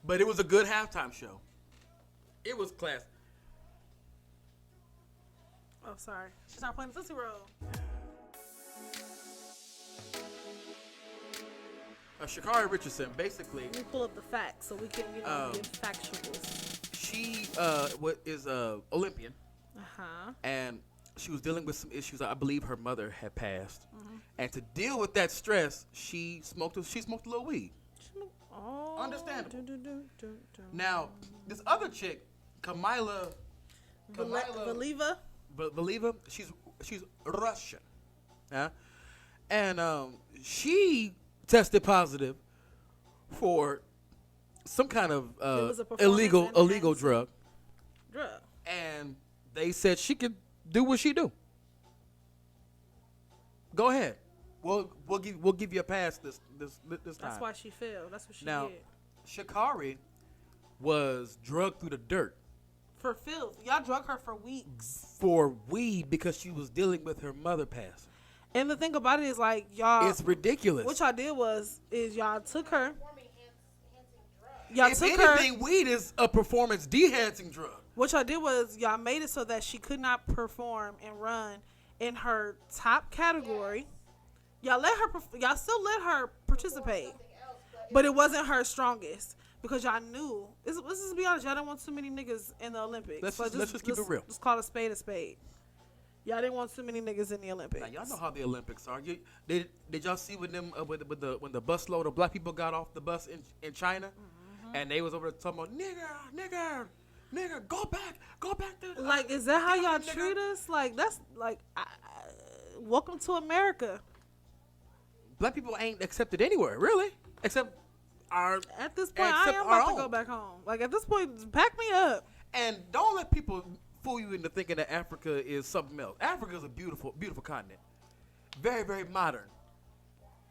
Speaker 3: But it was a good halftime show. It was class.
Speaker 1: Oh, sorry. She started playing the Tootsie Roll.
Speaker 3: Sha'Carri Richardson, basically,
Speaker 1: Let me pull up the facts so we can, give factuals.
Speaker 3: she is a Olympian, and she was dealing with some issues. I believe her mother had passed, and to deal with that stress, she smoked a little weed.
Speaker 1: Oh,
Speaker 3: Understandable. Now, this other chick, Kamila
Speaker 1: Valieva,
Speaker 3: she's Russian, yeah, and she tested positive for some kind of
Speaker 1: was a
Speaker 3: illegal
Speaker 1: performance
Speaker 3: drug,
Speaker 1: drug.
Speaker 3: and they said she could do what she do. Go ahead. We'll give you a pass this time.
Speaker 1: That's why she failed. That's what she
Speaker 3: Now,
Speaker 1: did.
Speaker 3: Sha'Carri was drugged through the dirt
Speaker 1: For filth. Y'all drug her for weeks.
Speaker 3: for weed because she was dealing with her mother passing.
Speaker 1: And the thing about it is, like, y'all.
Speaker 3: It's ridiculous.
Speaker 1: What y'all did is y'all took her.
Speaker 2: Performing-enhancing drug.
Speaker 1: Y'all
Speaker 3: If
Speaker 1: took
Speaker 3: anything,
Speaker 1: her.
Speaker 3: weed is a performance-enhancing drug.
Speaker 1: What y'all did was y'all made it so that she could not perform and run in her top category. Y'all still let her participate, but it wasn't her strongest because y'all knew. Let's just be honest. Y'all didn't want too many niggas in the Olympics.
Speaker 3: Let's
Speaker 1: So
Speaker 3: just keep it real.
Speaker 1: Just call a spade a spade. Y'all didn't want too many niggas in the Olympics.
Speaker 3: Now, y'all know how the Olympics are. Did y'all see when the busload of black people got off the bus in China, and they was over there talking about nigger, go back there.
Speaker 1: Like, is that how y'all treat us? Like, that's like, welcome to America.
Speaker 3: Black people ain't accepted anywhere, really, except our.
Speaker 1: At this point, I
Speaker 3: except
Speaker 1: am
Speaker 3: our
Speaker 1: about to
Speaker 3: own.
Speaker 1: go back home. Like, at this point, pack me up.
Speaker 3: And don't let people fool you into thinking that Africa is something else. Africa is a beautiful, beautiful continent, very, very modern.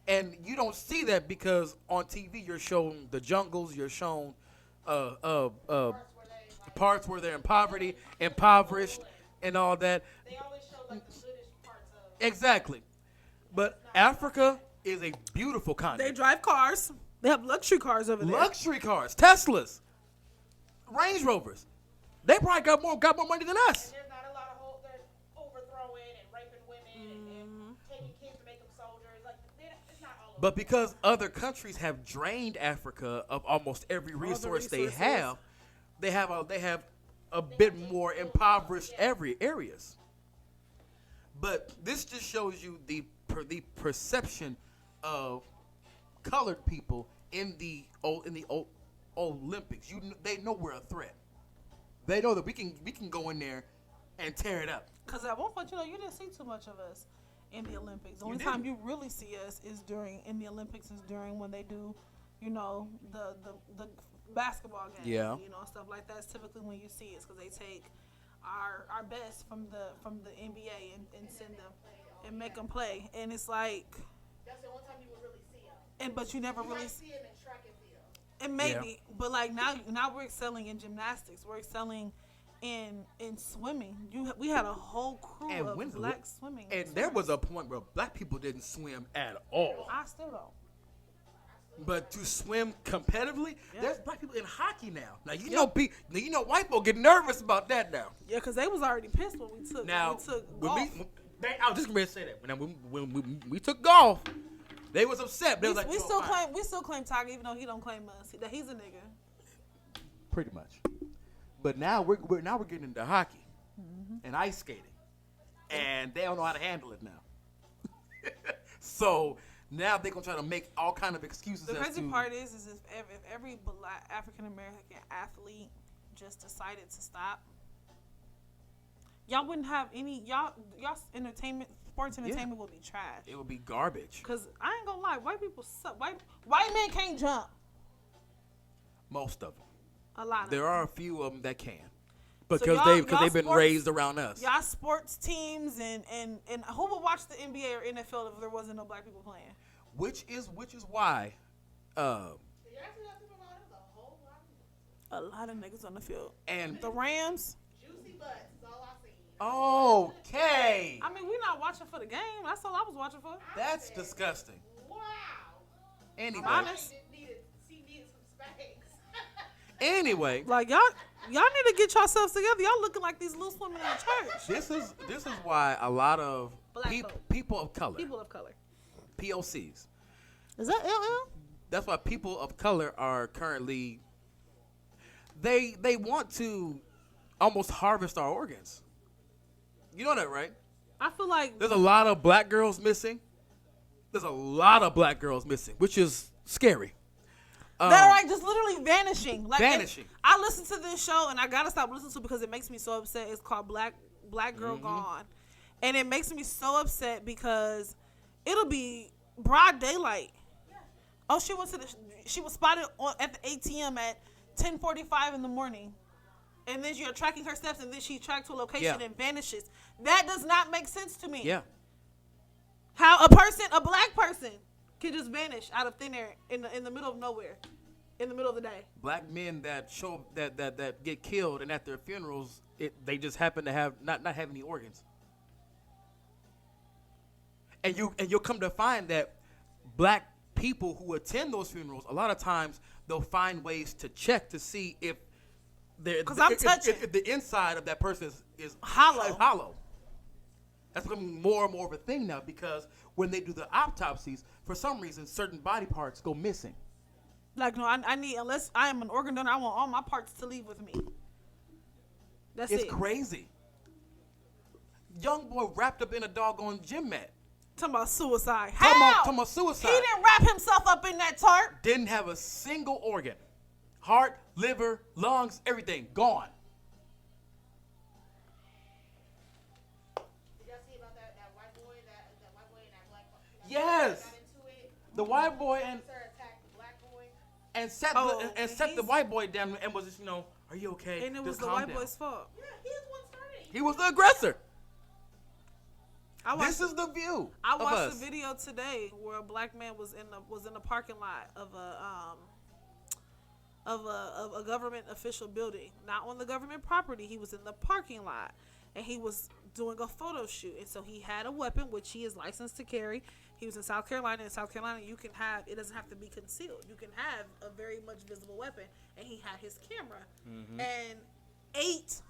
Speaker 3: And you don't see that because on TV you're shown the jungles, you're shown parts where they're impoverished, and all that.
Speaker 2: They always show like the goodish parts of.
Speaker 3: Exactly. But Africa is a beautiful
Speaker 1: They
Speaker 3: continent.
Speaker 1: drive cars. They have luxury cars over there.
Speaker 3: Luxury cars, Teslas, Range Rovers. They probably got more money than us.
Speaker 2: There's not a lot of they're overthrowing and raping women and taking kids to make them soldiers. Like it's not all over.
Speaker 3: But because other countries have drained Africa of almost every resource they have, they have a bit more impoverished areas. But this just shows you the perception of colored people in the Olympics. They know we're a threat. They know that we can go in there and tear it up.
Speaker 1: Because at one point, you didn't see too much of us in the Olympics. The only
Speaker 3: didn't.
Speaker 1: time you really see us is during when they do, the basketball games.
Speaker 3: Yeah.
Speaker 1: Stuff like that. It's typically when you see us because they take our best from the NBA and send them and make them play. And it's like,
Speaker 2: That's the only time you will really see them.
Speaker 1: but you never
Speaker 2: You
Speaker 1: really
Speaker 2: might
Speaker 1: see.
Speaker 2: see them in track and field.
Speaker 1: And maybe, but like now we're excelling in gymnastics. We're excelling in swimming. We had a whole crew
Speaker 3: And
Speaker 1: of
Speaker 3: when's the-
Speaker 1: black swimming.
Speaker 3: And there was a point where black people didn't swim at all.
Speaker 1: I still don't.
Speaker 3: But to swim competitively,
Speaker 1: Yeah.
Speaker 3: there's black people in hockey now. Now you know white folk get nervous about that now.
Speaker 1: Yeah, because they was already pissed when we took
Speaker 3: Now,
Speaker 1: golf.
Speaker 3: I was just going to say that when we took golf, they was upset. They was like,
Speaker 1: we
Speaker 3: "Oh,
Speaker 1: still
Speaker 3: fine."
Speaker 1: claim Tiger, even though he don't claim us. That he's a nigga.
Speaker 3: Pretty much. But now we're getting into hockey and ice skating, and they don't know how to handle it now. So now they're gonna try to make all kind of excuses.
Speaker 1: The
Speaker 3: as
Speaker 1: crazy
Speaker 3: to,
Speaker 1: part is if every black African American athlete just decided to stop, y'all wouldn't have any y'all entertainment sports entertainment would be trash.
Speaker 3: It would be garbage.
Speaker 1: Cause I ain't gonna lie, white people suck. White men can't jump.
Speaker 3: Most of them.
Speaker 1: A lot of
Speaker 3: There
Speaker 1: them.
Speaker 3: are a few of them that can,
Speaker 1: So
Speaker 3: because
Speaker 1: y'all
Speaker 3: they've been
Speaker 1: sports-
Speaker 3: raised around us.
Speaker 1: Y'all sports teams and who would watch the NBA or NFL if there wasn't no black people playing?
Speaker 3: Which is why,
Speaker 2: You actually got people around, there's a whole lot of
Speaker 1: A lot of niggas on the field.
Speaker 3: and
Speaker 1: The Rams.
Speaker 2: juicy butts is all I seen.
Speaker 3: okay,
Speaker 1: I mean, we're not watching for the game. That's all I was watching for.
Speaker 3: that's disgusting.
Speaker 2: Wow.
Speaker 3: Anyway,
Speaker 1: Honest.
Speaker 2: Needed some space.
Speaker 3: anyway,
Speaker 1: Like y'all need to get yourselves together. Y'all looking like these loose women in the church.
Speaker 3: this is why a lot of
Speaker 1: Black folk.
Speaker 3: people of color,
Speaker 1: People of color.
Speaker 3: POCs.
Speaker 1: Is that LL?
Speaker 3: That's why people of color are currently they want to almost harvest our organs. You know that, right?
Speaker 1: I feel like
Speaker 3: There's a lot of black girls missing. There's a lot of black girls missing, which is scary.
Speaker 1: that are like just literally vanishing. Like
Speaker 3: Vanishing.
Speaker 1: I listen to this show and I gotta stop listening to it because it makes me so upset. It's called Black Girl Gone, and it makes me so upset because it'll be broad daylight. Oh, she was spotted at the ATM at 10:45 in the morning, and then you're tracking her steps, and then she tracked to a location and vanishes. That does not make sense to me.
Speaker 3: Yeah.
Speaker 1: How a black person, can just vanish out of thin air in the middle of nowhere, in the middle of the day.
Speaker 3: Black men that show that get killed, and at their funerals, they just happen to have not have any organs. And you'll come to find that black people who attend those funerals, a lot of times they'll find ways to check to see if if the inside of that person is hollow. That's becoming more and more of a thing now, because when they do the autopsies, for some reason, certain body parts go missing.
Speaker 1: Like, no, I need, unless I am an organ donor, I want all my parts to leave with me. That's
Speaker 3: It's
Speaker 1: it.
Speaker 3: crazy. Young boy wrapped up in a doggone gym mat.
Speaker 1: Talking about suicide.
Speaker 3: Talking
Speaker 1: How?
Speaker 3: about suicide.
Speaker 1: He didn't wrap himself up in that tarp.
Speaker 3: Didn't have a single organ. Heart, liver, lungs, everything gone.
Speaker 2: Did y'all see about that white boy, that white boy and that black boy?
Speaker 3: Yes.
Speaker 2: Got into it.
Speaker 3: The white boy and
Speaker 2: Sir attacked the black boy.
Speaker 3: set the white boy down and was just, are you okay?
Speaker 1: And it was
Speaker 3: Just
Speaker 1: the
Speaker 3: calm
Speaker 1: white
Speaker 3: down.
Speaker 1: boy's fault.
Speaker 2: Yeah, he was one started.
Speaker 3: He was the aggressor.
Speaker 1: I watched,
Speaker 3: This is the view.
Speaker 1: I
Speaker 3: of
Speaker 1: watched
Speaker 3: us.
Speaker 1: a video today where a black man was in the parking lot of a government official building, not on the government property. He was in the parking lot, and he was doing a photo shoot. And so he had a weapon, which he is licensed to carry. He was in South Carolina. In South Carolina, it doesn't have to be concealed. You can have a very much visible weapon. And he had his camera. And eight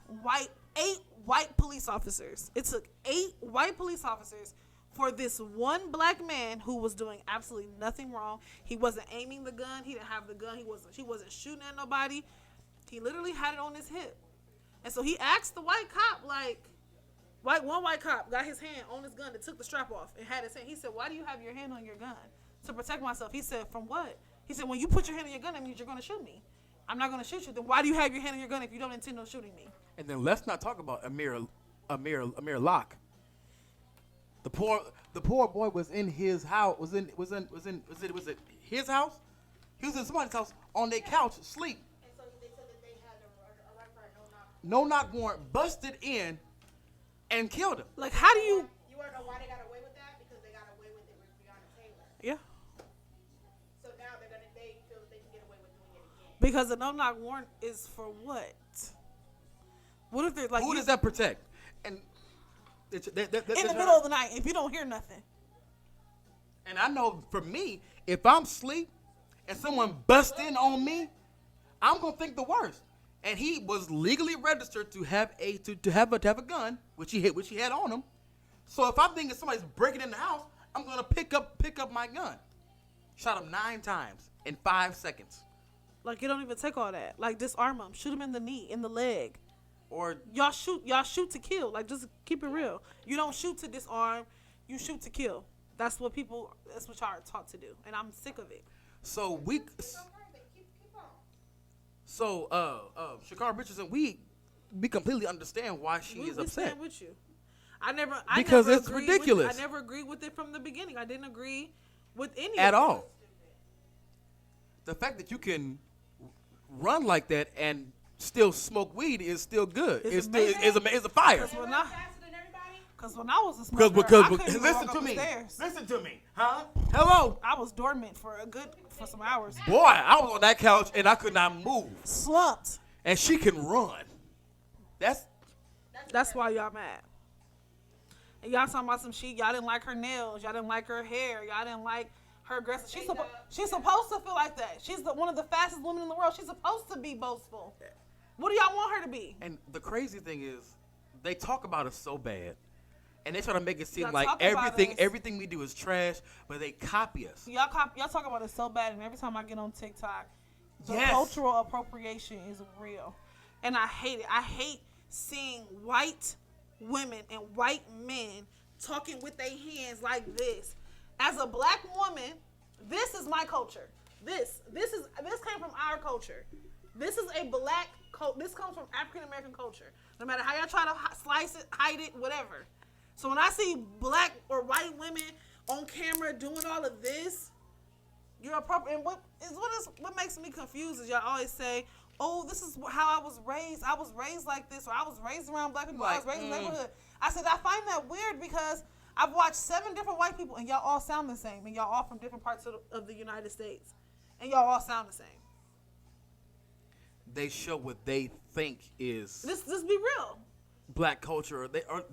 Speaker 1: white police officers. It took 8 white police officers for this one black man who was doing absolutely nothing wrong. He wasn't aiming the gun. He didn't have the gun. He wasn't shooting at nobody. He literally had it on his hip. And so he asked the white cop, one white cop got his hand on his gun and took the strap off and had his hand. He said, "Why do you have your hand on your gun?" "To protect myself." He said, "From what?" He said, "When you put your hand on your gun, that means you're going to shoot me. I'm not going to shoot you. Then why do you have your hand on your gun if you don't intend on shooting me?"
Speaker 3: And then let's not talk about Amir Locke. The poor boy was in his house. Was it his house? He was in somebody's house on their couch, asleep.
Speaker 2: And so they said that they had a right for a no-knock.
Speaker 3: No knock warrant, busted in, and killed him.
Speaker 1: Like, how do you?
Speaker 2: You want to know why they got away with that? Because they got away with it with Breonna Taylor.
Speaker 1: Yeah.
Speaker 2: So now they feel that they can get away with doing it again.
Speaker 1: Because a no-knock warrant is for what? What if they're like
Speaker 3: Who does that protect? And
Speaker 1: in the middle of the night if you don't hear nothing?
Speaker 3: And I know for me, if I'm asleep and someone busts in on me, I'm gonna think the worst. And he was legally registered to have a gun, which he had on him. So if I'm thinking somebody's breaking in the house, I'm gonna pick up my gun. Shot him 9 times in 5 seconds.
Speaker 1: Like, it don't even take all that. Like, disarm them, shoot him in the knee, in the leg.
Speaker 3: Or
Speaker 1: Y'all shoot to kill. Like, just keep it real. You don't shoot to disarm. You shoot to kill. That's what y'all are taught to do, and I'm sick of it.
Speaker 3: so
Speaker 2: Keep on.
Speaker 3: Shakar Richardson, completely understand why she is
Speaker 1: we
Speaker 3: upset.
Speaker 1: stand with you. I
Speaker 3: Because
Speaker 1: never
Speaker 3: it's
Speaker 1: agreed
Speaker 3: ridiculous.
Speaker 1: With, I never agreed with it from the beginning. I didn't agree with any
Speaker 3: At
Speaker 1: of it.
Speaker 3: all. The fact that you can run like that and still smoke weed is still good.
Speaker 1: It's
Speaker 3: It's still
Speaker 1: amazing.
Speaker 3: is a fire.
Speaker 1: Because when
Speaker 2: Run faster than everybody?
Speaker 1: I was a smoker,
Speaker 3: Because
Speaker 1: I couldn't even
Speaker 3: listen
Speaker 1: walk
Speaker 3: to
Speaker 1: up
Speaker 3: me.
Speaker 1: the stairs.
Speaker 3: Listen to me. Huh? Hello.
Speaker 1: I was dormant for some hours.
Speaker 3: Boy, I was on that couch and I could not move.
Speaker 1: Slumped.
Speaker 3: And she can run.
Speaker 1: That's why y'all mad. And y'all talking about some shit. Y'all didn't like her nails. Y'all didn't like her hair. Y'all didn't like her dress. She's supposed to feel like that. She's one of the fastest women in the world. She's supposed to be boastful. What do y'all want her to be?
Speaker 3: And the crazy thing is, they talk about us so bad. And they try to make it seem
Speaker 1: Y'all
Speaker 3: like
Speaker 1: talk about us.
Speaker 3: everything we do is trash, but they copy us.
Speaker 1: Y'all talk about it so bad, and every time I get on TikTok, the
Speaker 3: Yes.
Speaker 1: cultural appropriation is real, and I hate it. I hate seeing white women and white men talking with their hands like this. As a black woman, this is my culture. This came from our culture. This is a black this comes from African American culture. No matter how y'all try to slice it, hide it, whatever. So when I see black or white women on camera doing all of this, you're appropriate. And what makes me confused is y'all always say, "Oh, this is how I was raised. I was raised like this, or I was raised around black people. I was raised in the neighborhood." I said I find that weird because I've watched 7 different white people, and y'all all sound the same, and y'all all from different parts of the United States, and y'all all sound the same.
Speaker 3: They show what they think is
Speaker 1: This be real.
Speaker 3: black culture.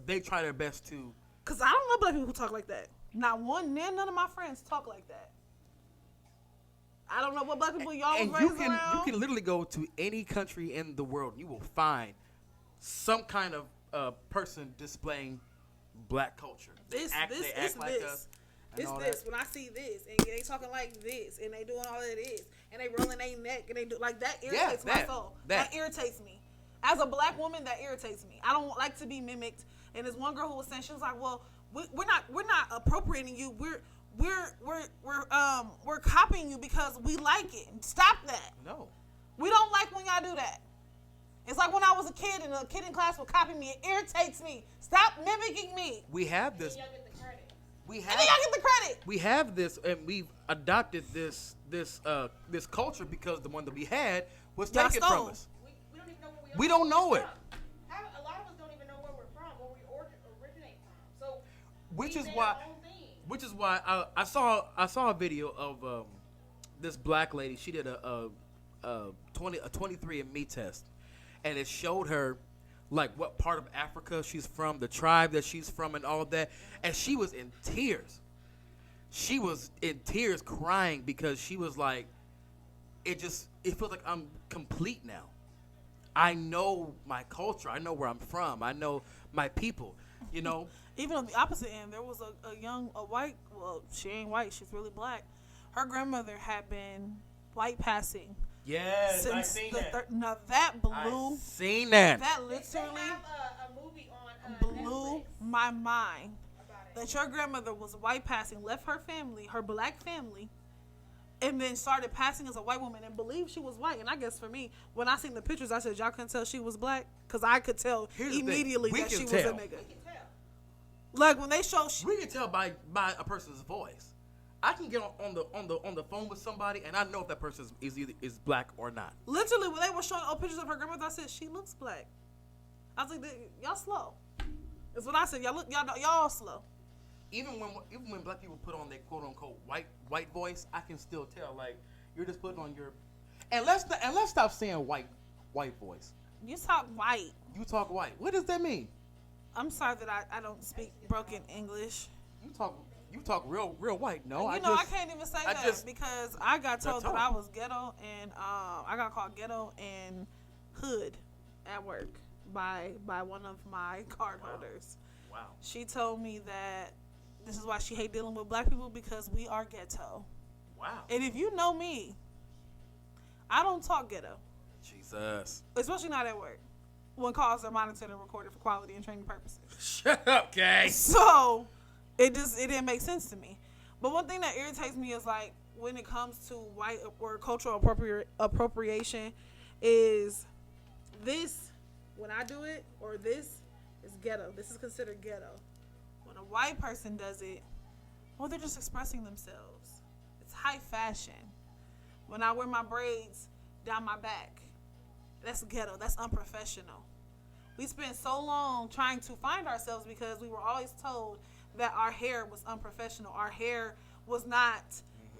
Speaker 3: They try their best to.
Speaker 1: Cause I don't know black people who talk like that. Not one, none of my friends talk like that. I don't know what black people y'all was raised around.
Speaker 3: You can literally go to any country in the world. You will find some kind of person displaying black culture. They act like us.
Speaker 1: It's this. When I see this, and they talking like this, and they doing all of this, and they rolling their neck, and they do like that irritates my soul. That irritates me. As a black woman, that irritates me. I don't like to be mimicked. And there's one girl who was saying, she was like, "Well, we're not appropriating you. We're copying you because we like it. Stop that.
Speaker 3: No,
Speaker 1: we don't like when y'all do that. It's like when I was a kid and a kid in class would copy me. It irritates me. Stop mimicking me.
Speaker 3: we have this.
Speaker 2: Y'all get the credit.
Speaker 1: And then y'all get the credit.
Speaker 3: We have this, and we've adopted this culture because the one that we had was
Speaker 1: Y'all
Speaker 3: taken
Speaker 1: stole.
Speaker 3: from us.
Speaker 2: We don't even know where
Speaker 3: We don't know it.
Speaker 2: A lot of us don't even know where we're from, where we originate from. So
Speaker 3: Which
Speaker 2: we
Speaker 3: is
Speaker 2: made
Speaker 3: why.
Speaker 2: our own thing.
Speaker 3: Which is why I saw a video of this black lady. She did a 23andMe test, and it showed her like what part of Africa she's from, the tribe that she's from, and all of that. And she was in tears. She was in tears, crying because she was like, it feels like I'm complete now. I know my culture. I know where I'm from. I know my people. You know.
Speaker 1: Even on the opposite end, there was a white, well, she ain't white, she's really black. Her grandmother had been white passing.
Speaker 3: Yes, I
Speaker 1: Since
Speaker 3: seen
Speaker 1: the
Speaker 3: that.
Speaker 1: now that blew.
Speaker 3: I seen that.
Speaker 1: That
Speaker 2: They
Speaker 1: literally
Speaker 2: have a movie on
Speaker 1: blew
Speaker 2: Netflix
Speaker 1: my mind.
Speaker 2: about it.
Speaker 1: That your grandmother was white passing, left her family, her black family, and then started passing as a white woman and believed she was white. And I guess for me, when I seen the pictures, I said, y'all couldn't tell she was black? Because I could tell
Speaker 3: Here's the thing.
Speaker 1: immediately
Speaker 3: We
Speaker 1: that
Speaker 3: can
Speaker 1: she was
Speaker 3: tell.
Speaker 1: a nigga.
Speaker 2: You can tell.
Speaker 1: Like when they show,
Speaker 3: We can tell by a person's voice. I can get on the phone with somebody and I know if that person is black or not.
Speaker 1: literally when they were showing pictures of her grandmother, I said, she looks black. I was like, y'all slow. That's what I said. Y'all slow.
Speaker 3: Even when black people put on their quote unquote white voice, I can still tell like you're just putting on your. And let's stop saying white voice.
Speaker 1: You talk white.
Speaker 3: You talk white. What does that mean?
Speaker 1: I'm sorry that I don't speak broken English.
Speaker 3: You talk real white. No,
Speaker 1: I can't even say that because I got told that I was ghetto and I got called ghetto and hood at work by one of my card holders.
Speaker 3: Wow.
Speaker 1: She told me that this is why she hate dealing with black people because we are ghetto.
Speaker 3: Wow.
Speaker 1: And if you know me, I don't talk ghetto.
Speaker 3: Jesus.
Speaker 1: Especially not at work. When calls are monitored and recorded for quality and training purposes.
Speaker 3: Shut up, Kay.
Speaker 1: So it didn't make sense to me. But one thing that irritates me is like when it comes to white or cultural appropriation is this when I do it, or this is ghetto. This is considered ghetto. When a white person does it, well, they're just expressing themselves. It's high fashion. When I wear my braids down my back, that's ghetto. That's unprofessional. We spent so long trying to find ourselves because we were always told that our hair was unprofessional. Our hair was not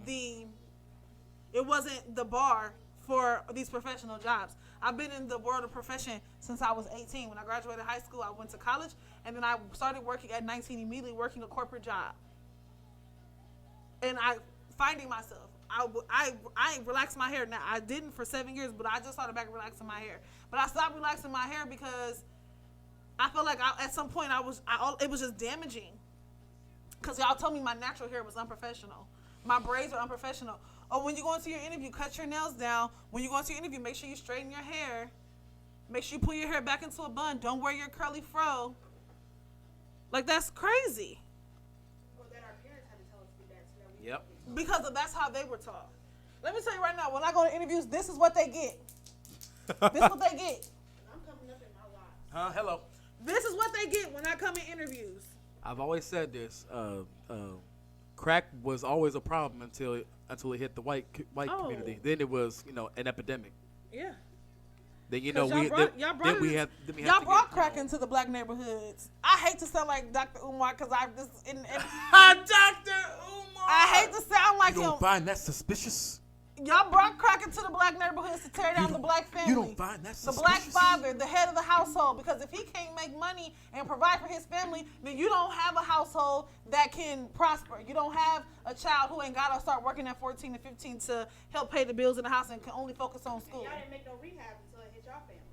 Speaker 1: it wasn't the bar for these professional jobs. I've been in the world of profession since I was 18. When I graduated high school, I went to college, and then I started working at 19, immediately working a corporate job. And finding myself. I relaxed my hair. Now, I didn't for 7 years, but I just started back relaxing my hair. But I stopped relaxing my hair because I felt like at some point it was just damaging. Because y'all told me my natural hair was unprofessional. My braids are unprofessional. Oh, when you go into your interview, cut your nails down. When you go into your interview, make sure you straighten your hair. Make sure you pull your hair back into a bun. Don't wear your curly fro. Like, that's crazy.
Speaker 2: Well, then our parents had to tell us to do that. So that we
Speaker 3: Yep.
Speaker 1: Because that's how they were taught. Let me tell you right now, when I go to interviews, this is what they get. This is what they get.
Speaker 2: I'm coming up in my life.
Speaker 3: Huh? Hello.
Speaker 1: This is what they get when I come in interviews.
Speaker 3: I've always said this. Crack was always a problem until it hit the white community. Then it was an epidemic.
Speaker 1: Yeah.
Speaker 3: Then
Speaker 1: y'all brought crack into the black neighborhoods. I hate to sound like Dr. Umar because I just
Speaker 3: Dr. Umar.
Speaker 1: I hate to sound like
Speaker 3: You
Speaker 1: him.
Speaker 3: don't find that suspicious?
Speaker 1: Y'all brought crack into the black neighborhoods to tear down the black family.
Speaker 3: You don't find that
Speaker 1: the
Speaker 3: suspicious?
Speaker 1: black father, the head of the household. Because if he can't make money and provide for his family, then you don't have a household that can prosper. You don't have a child who ain't got to start working at 14 and 15 to help pay the bills in the house and can only focus on school.
Speaker 2: Y'all didn't make no rehab until it hit y'all families.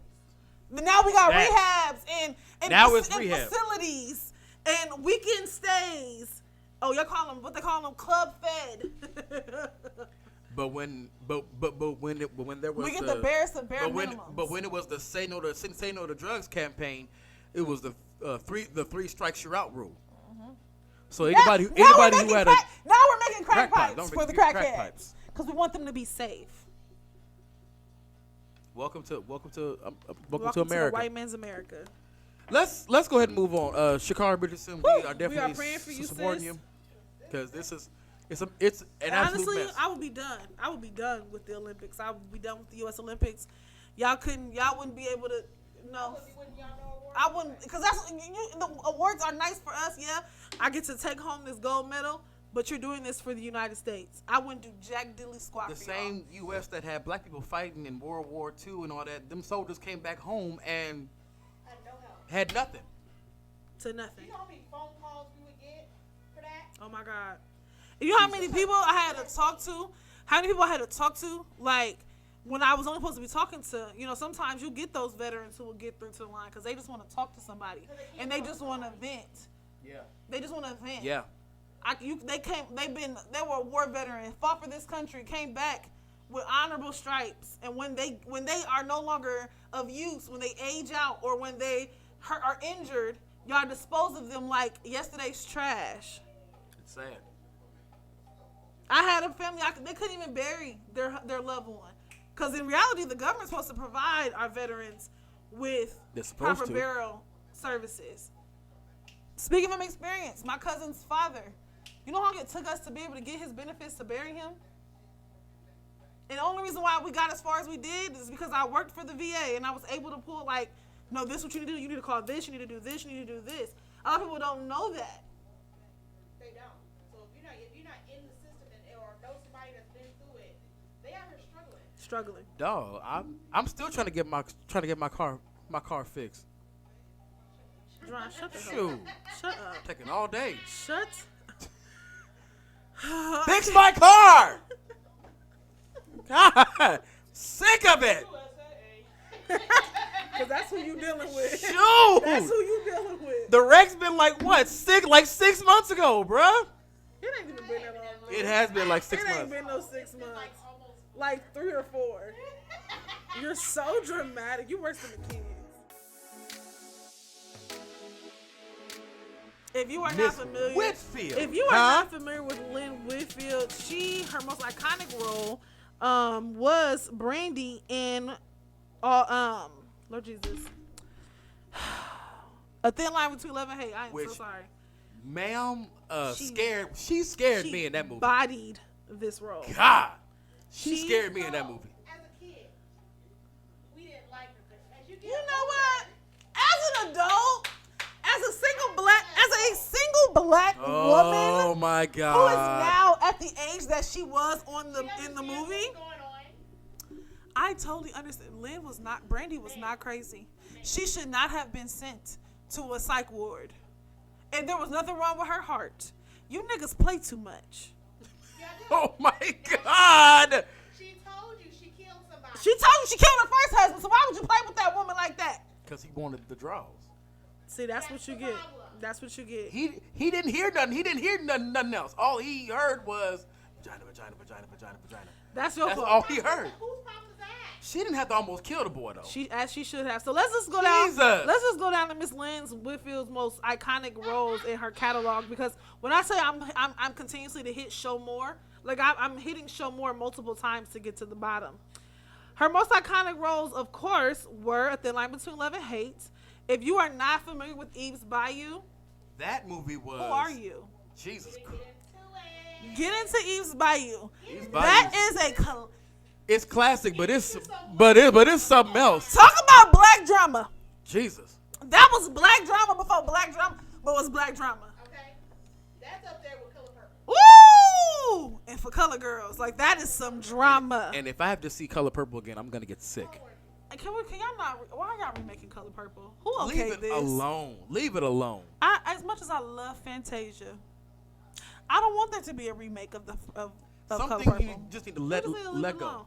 Speaker 1: But now we got rehabs and
Speaker 3: rehab.
Speaker 1: facilities and weekend stays. Oh, y'all call them what they call them, club fed.
Speaker 3: But when there was
Speaker 1: we get the bare minimums.
Speaker 3: But when it was the say no to drugs campaign, it was the three strikes you're out rule.
Speaker 1: Mm-hmm.
Speaker 3: So anybody who had
Speaker 1: now we're making crack pipes for the crackheads because we want them to be safe.
Speaker 3: Welcome to
Speaker 1: Welcome
Speaker 3: America.
Speaker 1: to the white man's America.
Speaker 3: Let's go ahead and move on. Shakara Richardson, we are definitely
Speaker 1: praying for you,
Speaker 3: supporting
Speaker 1: sis.
Speaker 3: you because this is it's an absolute
Speaker 1: Honestly,
Speaker 3: mess.
Speaker 1: I would be done. I would be done with the Olympics. I would be done with the U.S. Olympics. Y'all wouldn't be able to. No, I wouldn't, because the awards are nice for us. Yeah, I get to take home this gold medal, but you're doing this for the United States. I wouldn't do jack diddly squat.
Speaker 3: The
Speaker 1: for
Speaker 3: same U.S. that had black people fighting in World War II and all that, them soldiers came back home and
Speaker 2: Had no help.
Speaker 3: had nothing.
Speaker 1: to nothing.
Speaker 2: You know how many phone calls we would get for that?
Speaker 1: Oh my God. You know how many people I had to talk to? How many people I had to talk to? Like, when I was only supposed to be talking to, sometimes you get those veterans who will get through to the line because they just want to talk to somebody. And they just want to vent.
Speaker 3: Yeah.
Speaker 1: They just want to vent.
Speaker 3: Yeah.
Speaker 1: They were a war veteran, fought for this country, came back with honorable stripes. And when they are no longer of use, when they age out or when they are injured, y'all dispose of them like yesterday's trash.
Speaker 3: It's sad.
Speaker 1: I had a family, they couldn't even bury their loved one. Because in reality, the government's supposed to provide our veterans with proper burial services. Speaking from experience, my cousin's father, you know how long it took us to be able to get his benefits to bury him? And the only reason why we got as far as we did is because I worked for the VA and I was able to pull no, this is what you need to do. You need to call this, you need to do this, you need to do this. A lot of people don't know that.
Speaker 2: They don't. So if you're not in the system or know somebody that's been through it, they out here struggling.
Speaker 3: Dog, I'm still trying to get my car fixed.
Speaker 1: Dron, shut the hell
Speaker 3: Shoot,
Speaker 1: up. Shut up.
Speaker 3: taking all day.
Speaker 1: Shut.
Speaker 3: Fix my car. God, sick of it.
Speaker 1: Because that's who you dealing with.
Speaker 3: Shoot.
Speaker 1: That's who you dealing with.
Speaker 3: The wreck's been like 6 months ago, bruh.
Speaker 1: It ain't even been that long.
Speaker 3: It has been like 6
Speaker 1: It
Speaker 3: months.
Speaker 1: ain't been no 6 months. Like 3 or 4. You're so dramatic. You worse than the kids. If you are not familiar,
Speaker 3: Whitfield.
Speaker 1: if you are not familiar with Lynn Whitfield, her most iconic role was Brandy in Lord Jesus. A Thin Line Between Love and Hate. I am so
Speaker 3: Which-
Speaker 1: sorry.
Speaker 3: Ma'am,
Speaker 1: She-
Speaker 3: she scared me in that movie.
Speaker 1: Bodied this role.
Speaker 3: God, she
Speaker 1: She-
Speaker 3: scared me in that movie.
Speaker 2: As a kid, we didn't like her. But as you get
Speaker 1: You know
Speaker 2: older,
Speaker 1: what? As an adult, as a single black
Speaker 3: Oh
Speaker 1: woman
Speaker 3: my
Speaker 1: who is
Speaker 3: God.
Speaker 1: now at the age that she was on the
Speaker 2: she
Speaker 1: in the
Speaker 2: understands
Speaker 1: movie,
Speaker 2: what's going on.
Speaker 1: I totally understand. Brandy was not crazy. She should not have been sent to a psych ward. And there was nothing wrong with her heart. You niggas play too much.
Speaker 2: Yeah, I did.
Speaker 3: Oh my God.
Speaker 2: She told you she killed somebody.
Speaker 1: She told you she killed her first husband, so why would you play with that woman like that?
Speaker 3: Because he wanted the draws.
Speaker 1: See, that's what
Speaker 2: That's
Speaker 1: you
Speaker 2: the
Speaker 1: get.
Speaker 2: problem.
Speaker 1: That's what you get.
Speaker 3: He didn't hear nothing. He didn't hear nothing else. All he heard was vagina, vagina, vagina, vagina, vagina.
Speaker 1: That's your
Speaker 3: That's
Speaker 1: fault.
Speaker 3: all he heard.
Speaker 2: Whose problem is that?
Speaker 3: She didn't have to almost kill the boy though.
Speaker 1: She should have. So let's just go down.
Speaker 3: Jesus.
Speaker 1: Let's just go down to Miss Lynn Whitfield's most iconic roles in her catalog. Because when I say I'm continuously to hit show more, like I'm hitting show more multiple times to get to the bottom. Her most iconic roles, of course, were A Thin Line Between Love and Hate. If you are not familiar with Eve's Bayou,
Speaker 3: That movie was.
Speaker 1: who are you?
Speaker 3: Jesus Christ.
Speaker 1: Get into Eve's Bayou.
Speaker 3: Eve's
Speaker 1: That
Speaker 3: Bayou.
Speaker 1: is a
Speaker 3: It's classic, but it's something else.
Speaker 1: talk about black drama.
Speaker 3: Jesus.
Speaker 1: That was black drama before black drama, but was black drama.
Speaker 2: Okay, that's up there with Color Purple.
Speaker 1: Woo! And for color girls, like that is some drama.
Speaker 3: And if I have to see Color Purple again, I'm gonna get sick.
Speaker 1: Can y'all not? Why are y'all remaking Color Purple? Who okay
Speaker 3: Leave it
Speaker 1: this?
Speaker 3: alone. Leave it alone.
Speaker 1: As much as I love Fantasia, I don't want there to be a remake of Color
Speaker 3: Something
Speaker 1: Purple.
Speaker 3: you just need to let
Speaker 1: Leave
Speaker 3: go.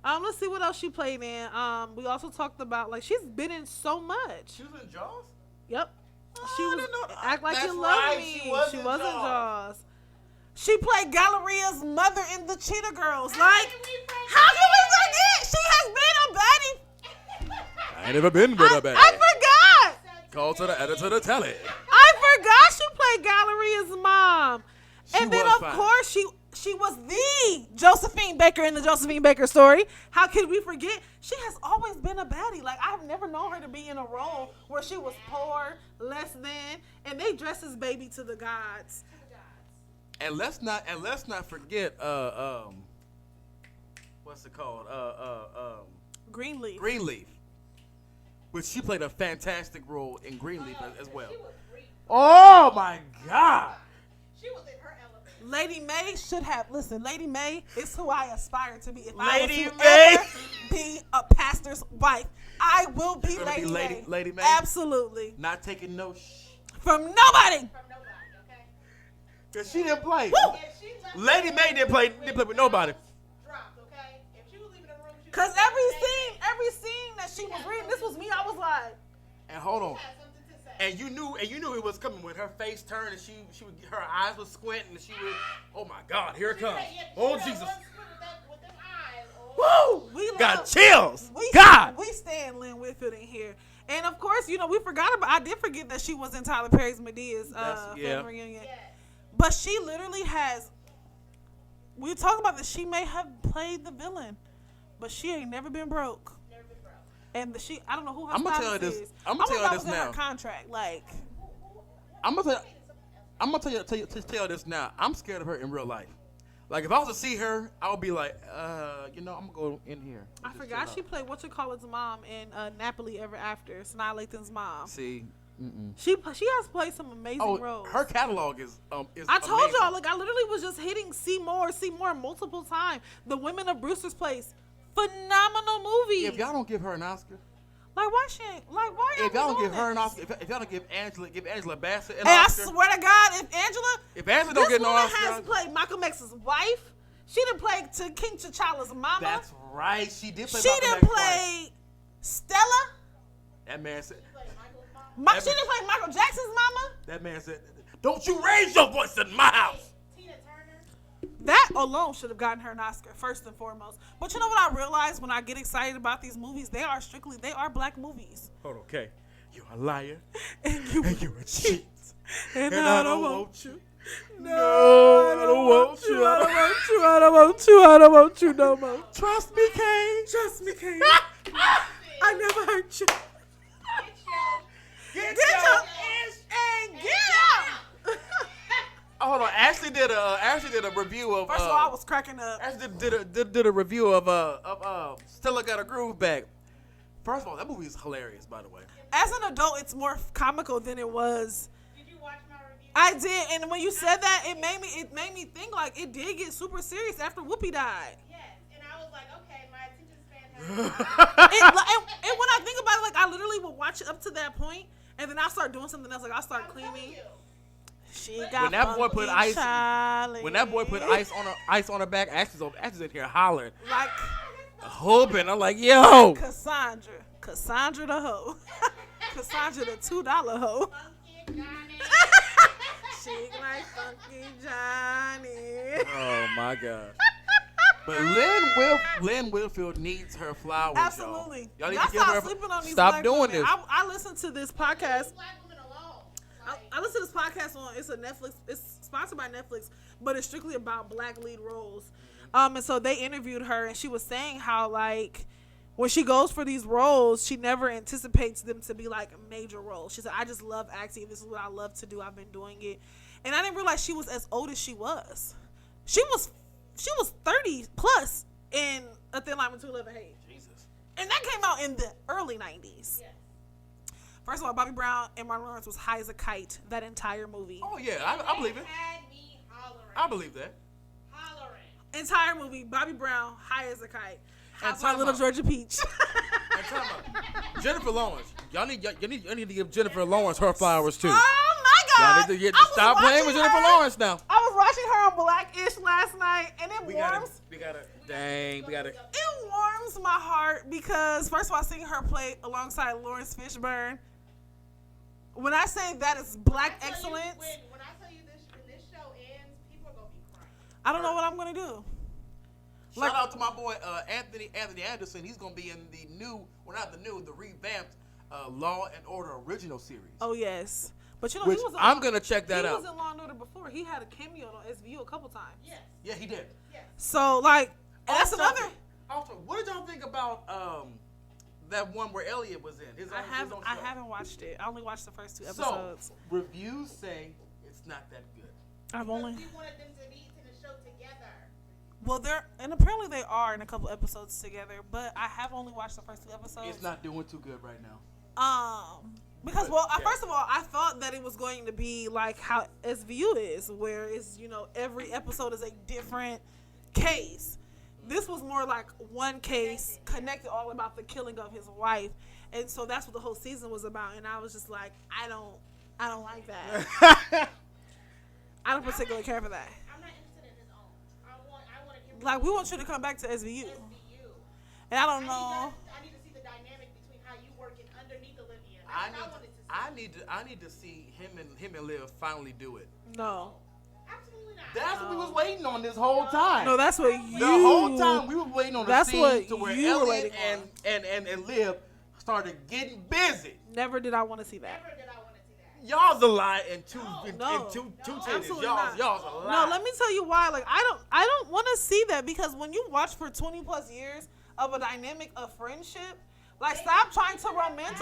Speaker 1: alone. Let's see what else she played in. We also talked about like she's been in so much.
Speaker 3: She was in Jaws.
Speaker 1: Yep.
Speaker 3: Oh,
Speaker 1: She
Speaker 3: I
Speaker 1: was
Speaker 3: didn't know.
Speaker 1: Act Like
Speaker 3: That's
Speaker 1: You Love
Speaker 3: right,
Speaker 1: Me.
Speaker 3: she was in
Speaker 1: in
Speaker 3: Jaws.
Speaker 1: Jaws. She played Galleria's mother in the Cheetah Girls.
Speaker 2: How
Speaker 1: Like,
Speaker 2: can we forget?
Speaker 1: how can we forget? She has been a baddie.
Speaker 3: I ain't never been with a baby.
Speaker 1: I forgot.
Speaker 3: Call to the editor to tell it.
Speaker 1: I forgot she played Galleria's mom.
Speaker 3: She
Speaker 1: And then
Speaker 3: was
Speaker 1: of
Speaker 3: fine.
Speaker 1: course she was the Josephine Baker in the Josephine Baker story. How could we forget? She has always been a baddie. Like I've never known her to be in a role where she was poor, less than, and they dress as baby to the gods.
Speaker 3: And let's not forget what's it called?
Speaker 1: Greenleaf.
Speaker 3: Greenleaf. Which she played a fantastic role in Greenleaf as well.
Speaker 2: She was great.
Speaker 3: Oh my God.
Speaker 2: She was in her element.
Speaker 1: Lady May should have Lady May is who I aspire to be. If
Speaker 3: Lady
Speaker 1: I was to
Speaker 3: May.
Speaker 1: ever be a pastor's wife, I will be
Speaker 3: You're gonna be
Speaker 1: Lady May.
Speaker 3: Lady May?
Speaker 1: Absolutely.
Speaker 3: Not taking no
Speaker 1: From nobody.
Speaker 2: From nobody, okay?
Speaker 3: Cause she didn't play.
Speaker 1: Woo!
Speaker 2: If she left
Speaker 3: Lady
Speaker 2: the
Speaker 3: May
Speaker 2: room
Speaker 3: didn't play with nobody.
Speaker 2: Dropped, okay? If she was leaving the room, she
Speaker 1: Cause
Speaker 2: was
Speaker 1: every scene that she was reading, this was me. I was like,
Speaker 3: And hold on.
Speaker 2: She had something to say.
Speaker 3: And you knew it was coming when her face turned and she would her eyes would squint and she would, oh my God, here it
Speaker 2: She
Speaker 3: comes.
Speaker 2: said, yeah,
Speaker 3: Oh
Speaker 2: she
Speaker 3: Jesus.
Speaker 2: got one squint with them eyes. Oh.
Speaker 3: Woo!
Speaker 1: we
Speaker 3: Got
Speaker 1: love-
Speaker 3: chills.
Speaker 1: We
Speaker 3: God.
Speaker 1: we stand Lynn Whitfield in here, and of course, we forgot about. I did forget that she was in Tyler Perry's Medea's
Speaker 3: That's- yeah.
Speaker 1: family reunion.
Speaker 2: Yes.
Speaker 1: But she literally has. We talk about that she may have played the villain, but she ain't never been broke.
Speaker 2: Never been broke.
Speaker 1: And I don't know who her
Speaker 3: I'ma tell
Speaker 1: stylist
Speaker 3: you this-
Speaker 1: is.
Speaker 3: I'ma
Speaker 1: I
Speaker 3: tell
Speaker 1: wonder
Speaker 3: you
Speaker 1: if
Speaker 3: this
Speaker 1: that was in
Speaker 3: now.
Speaker 1: her contract, like.
Speaker 3: I'm gonna tell you this now. I'm scared of her in real life. Like if I was to see her, I would be like, I'm gonna go in here.
Speaker 1: I
Speaker 3: Just
Speaker 1: forgot
Speaker 3: chill
Speaker 1: she
Speaker 3: out.
Speaker 1: played whatchamacallit's mom in Napoli Ever After, Sanaa Lathan's mom.
Speaker 3: See.
Speaker 1: She has played some amazing roles.
Speaker 3: Her catalog is
Speaker 1: I told
Speaker 3: amazing.
Speaker 1: y'all, like I literally was just hitting see more multiple times. The Women of Brewster's Place, phenomenal movie.
Speaker 3: If y'all don't give her an Oscar,
Speaker 1: Like why she ain't like why
Speaker 3: if y'all don't
Speaker 1: doing
Speaker 3: give her an
Speaker 1: this?
Speaker 3: Oscar, if y'all don't give Angela Bassett an
Speaker 1: Hey, I
Speaker 3: Oscar,
Speaker 1: swear to God, if Angela
Speaker 3: if Angela
Speaker 1: this
Speaker 3: don't get no
Speaker 1: woman
Speaker 3: Oscar,
Speaker 1: has played Malcolm X's wife. She didn't play to King T'Challa's mama.
Speaker 3: that's right. She did play.
Speaker 1: She
Speaker 3: Malcolm
Speaker 1: didn't
Speaker 3: X wife.
Speaker 1: play Stella.
Speaker 3: That man said.
Speaker 1: She didn't play Michael Jackson's mama.
Speaker 3: That man said, "Don't you raise your voice in my house."
Speaker 2: Tina Turner.
Speaker 1: That alone should have gotten her an Oscar, first and foremost. But you know what I realized when I get excited about these movies? They are black movies.
Speaker 3: Hold on, okay. You're a liar
Speaker 1: And you
Speaker 3: and you're a cheat.
Speaker 1: and
Speaker 3: I don't want you.
Speaker 1: No,
Speaker 3: I don't want you.
Speaker 1: I don't want you. I don't want you. I don't want you no more.
Speaker 3: Trust me, Kane.
Speaker 1: Trust me, Kane. I never hurt you.
Speaker 3: Get
Speaker 1: your
Speaker 3: your
Speaker 1: ish and get out.
Speaker 3: Hold on, Ashley did a review of.
Speaker 1: First of all, I was cracking up.
Speaker 3: Ashley did a review of Stella Got a Groove Back. First of all, that movie is hilarious, by the way.
Speaker 1: As an adult, it's more comical than it was.
Speaker 2: Did you watch my review?
Speaker 1: I did, and when you said that, it made me think like it did get super serious after Whoopi died.
Speaker 2: Yes, and I was like, okay, my attention span has.
Speaker 1: And when I think about it, like I literally would watch it up to that point, and then I start doing something else. Like I start cleaning. She got
Speaker 3: When that boy put ice,
Speaker 1: Charlie.
Speaker 3: when that boy put ice on her back, Ashley's in here hollering,
Speaker 1: like
Speaker 3: hoping. I'm like, yo.
Speaker 1: Cassandra the hoe, Cassandra the $2 hoe. She like Funky Johnny.
Speaker 3: Oh my gosh. But Lynn Whitfield needs her flowers.
Speaker 1: Absolutely.
Speaker 3: Y'all need
Speaker 1: Y'all
Speaker 3: to give
Speaker 1: stop
Speaker 3: her.
Speaker 1: sleeping on these
Speaker 3: Stop
Speaker 1: black
Speaker 3: doing
Speaker 1: women.
Speaker 3: this.
Speaker 1: I listened to this podcast.
Speaker 2: Black women alone.
Speaker 1: I listened to this podcast on. It's a Netflix. It's sponsored by Netflix, but it's strictly about black lead roles. And so they interviewed her, and she was saying how like when she goes for these roles, she never anticipates them to be like major roles. She said, "I just love acting. This is what I love to do. I've been doing it," and I didn't realize she was as old as she was. She was 30 plus in A Thin Line Between Love and Hate.
Speaker 3: Jesus.
Speaker 1: And that came out in the early 90s.
Speaker 2: Yes.
Speaker 1: First of all, Bobby Brown and Martin Lawrence was high as a kite that entire movie.
Speaker 3: Oh yeah, I believe it.
Speaker 2: Had me hollering.
Speaker 3: I believe that.
Speaker 2: Hollering.
Speaker 1: Entire movie, Bobby Brown, high as a kite.
Speaker 3: And
Speaker 1: High my
Speaker 3: time
Speaker 1: little
Speaker 3: out.
Speaker 1: Georgia Peach.
Speaker 3: And time out. Jennifer Lawrence. Y'all need to give Jennifer Lawrence her flowers too.
Speaker 1: Oh my
Speaker 3: Y'all
Speaker 1: God.
Speaker 3: need to
Speaker 1: I was
Speaker 3: stop playing with
Speaker 1: watching
Speaker 3: Jennifer
Speaker 1: her-
Speaker 3: Lawrence now.
Speaker 1: I was watching her on Blackish last night, and it
Speaker 3: We
Speaker 1: warms
Speaker 3: gotta.
Speaker 1: it warms my heart because first of all, seeing her play alongside Lawrence Fishburne. When I say that is black
Speaker 2: When
Speaker 1: excellence,
Speaker 2: when I tell you this, when this show ends, people are gonna be crying.
Speaker 1: I don't know what I'm gonna do.
Speaker 3: Shout out to my boy Anthony Anderson. He's gonna be in the revamped Law and Order original series.
Speaker 1: Oh yes, but you know
Speaker 3: Which
Speaker 1: he was.
Speaker 3: I'm gonna check that
Speaker 1: he
Speaker 3: out.
Speaker 1: was in Law and Order before. He had a cameo on SVU a couple times.
Speaker 2: Yes.
Speaker 3: Yeah, he did.
Speaker 2: Yes.
Speaker 1: So like, and that's
Speaker 3: Also-
Speaker 1: another.
Speaker 3: Also, what did y'all think about that one where Elliot was in? His own show?
Speaker 1: I haven't watched it. I only watched the first 2
Speaker 3: So
Speaker 1: episodes.
Speaker 3: reviews say it's not that good.
Speaker 1: I've only.
Speaker 2: We wanted them to be in the show together.
Speaker 1: Well, and apparently they are in a couple episodes together, but I have only watched the first 2 episodes.
Speaker 3: It's not doing too good right now.
Speaker 1: Because
Speaker 3: But, yeah.
Speaker 1: first of all, I thought that it was going to be like how SVU is, where it's every episode is a different case. This was more like one case connected all about the killing of his wife, and so that's what the whole season was about. And I was just like, I don't like that. I don't particularly care for that.
Speaker 2: I'm not interested in his own. I wanted him.
Speaker 1: Like, we want you to come back to SVU, and I don't know.
Speaker 2: I need to see the dynamic between how you working underneath Olivia. That's what I wanted to see.
Speaker 3: I need to see him and Liv finally do it.
Speaker 1: No,
Speaker 2: Absolutely not.
Speaker 3: That's what we was waiting on this whole time.
Speaker 1: no, that's what you.
Speaker 3: The whole time we were waiting on the
Speaker 1: That's
Speaker 3: scene
Speaker 1: what
Speaker 3: to where
Speaker 1: you were
Speaker 3: Elliot
Speaker 1: waiting
Speaker 3: and Liv started getting busy.
Speaker 1: Never did I want to see that.
Speaker 2: Never did I want to see that.
Speaker 3: Y'all's a lie and two
Speaker 1: No.
Speaker 3: two titties.
Speaker 1: Absolutely not.
Speaker 3: Y'all's a lie.
Speaker 1: No, let me tell you why. Like, I don't want to see that because when you watch for 20 plus years of a dynamic of friendship, like, stop trying to romanticize.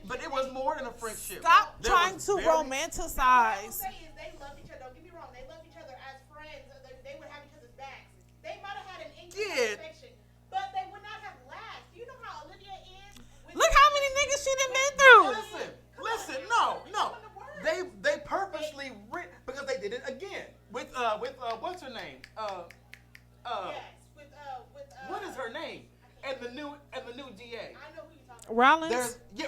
Speaker 3: But it was more than a friendship.
Speaker 1: Stop
Speaker 3: There
Speaker 1: trying
Speaker 3: was
Speaker 1: to
Speaker 3: very-
Speaker 2: What I will
Speaker 1: romanticize.
Speaker 2: say is they loved each other. Don't get me wrong. They loved each other as friends. They would have each other's backs. They might have had an
Speaker 3: Yeah.
Speaker 2: affection, but they would not have last. Do you know how Olivia is?
Speaker 1: Look how many niggas she done been through.
Speaker 3: Listen, no. They purposely because they did it again with what's her name?
Speaker 2: Yes. With
Speaker 3: What is her name? And the new DA.
Speaker 2: I know who you're talking about.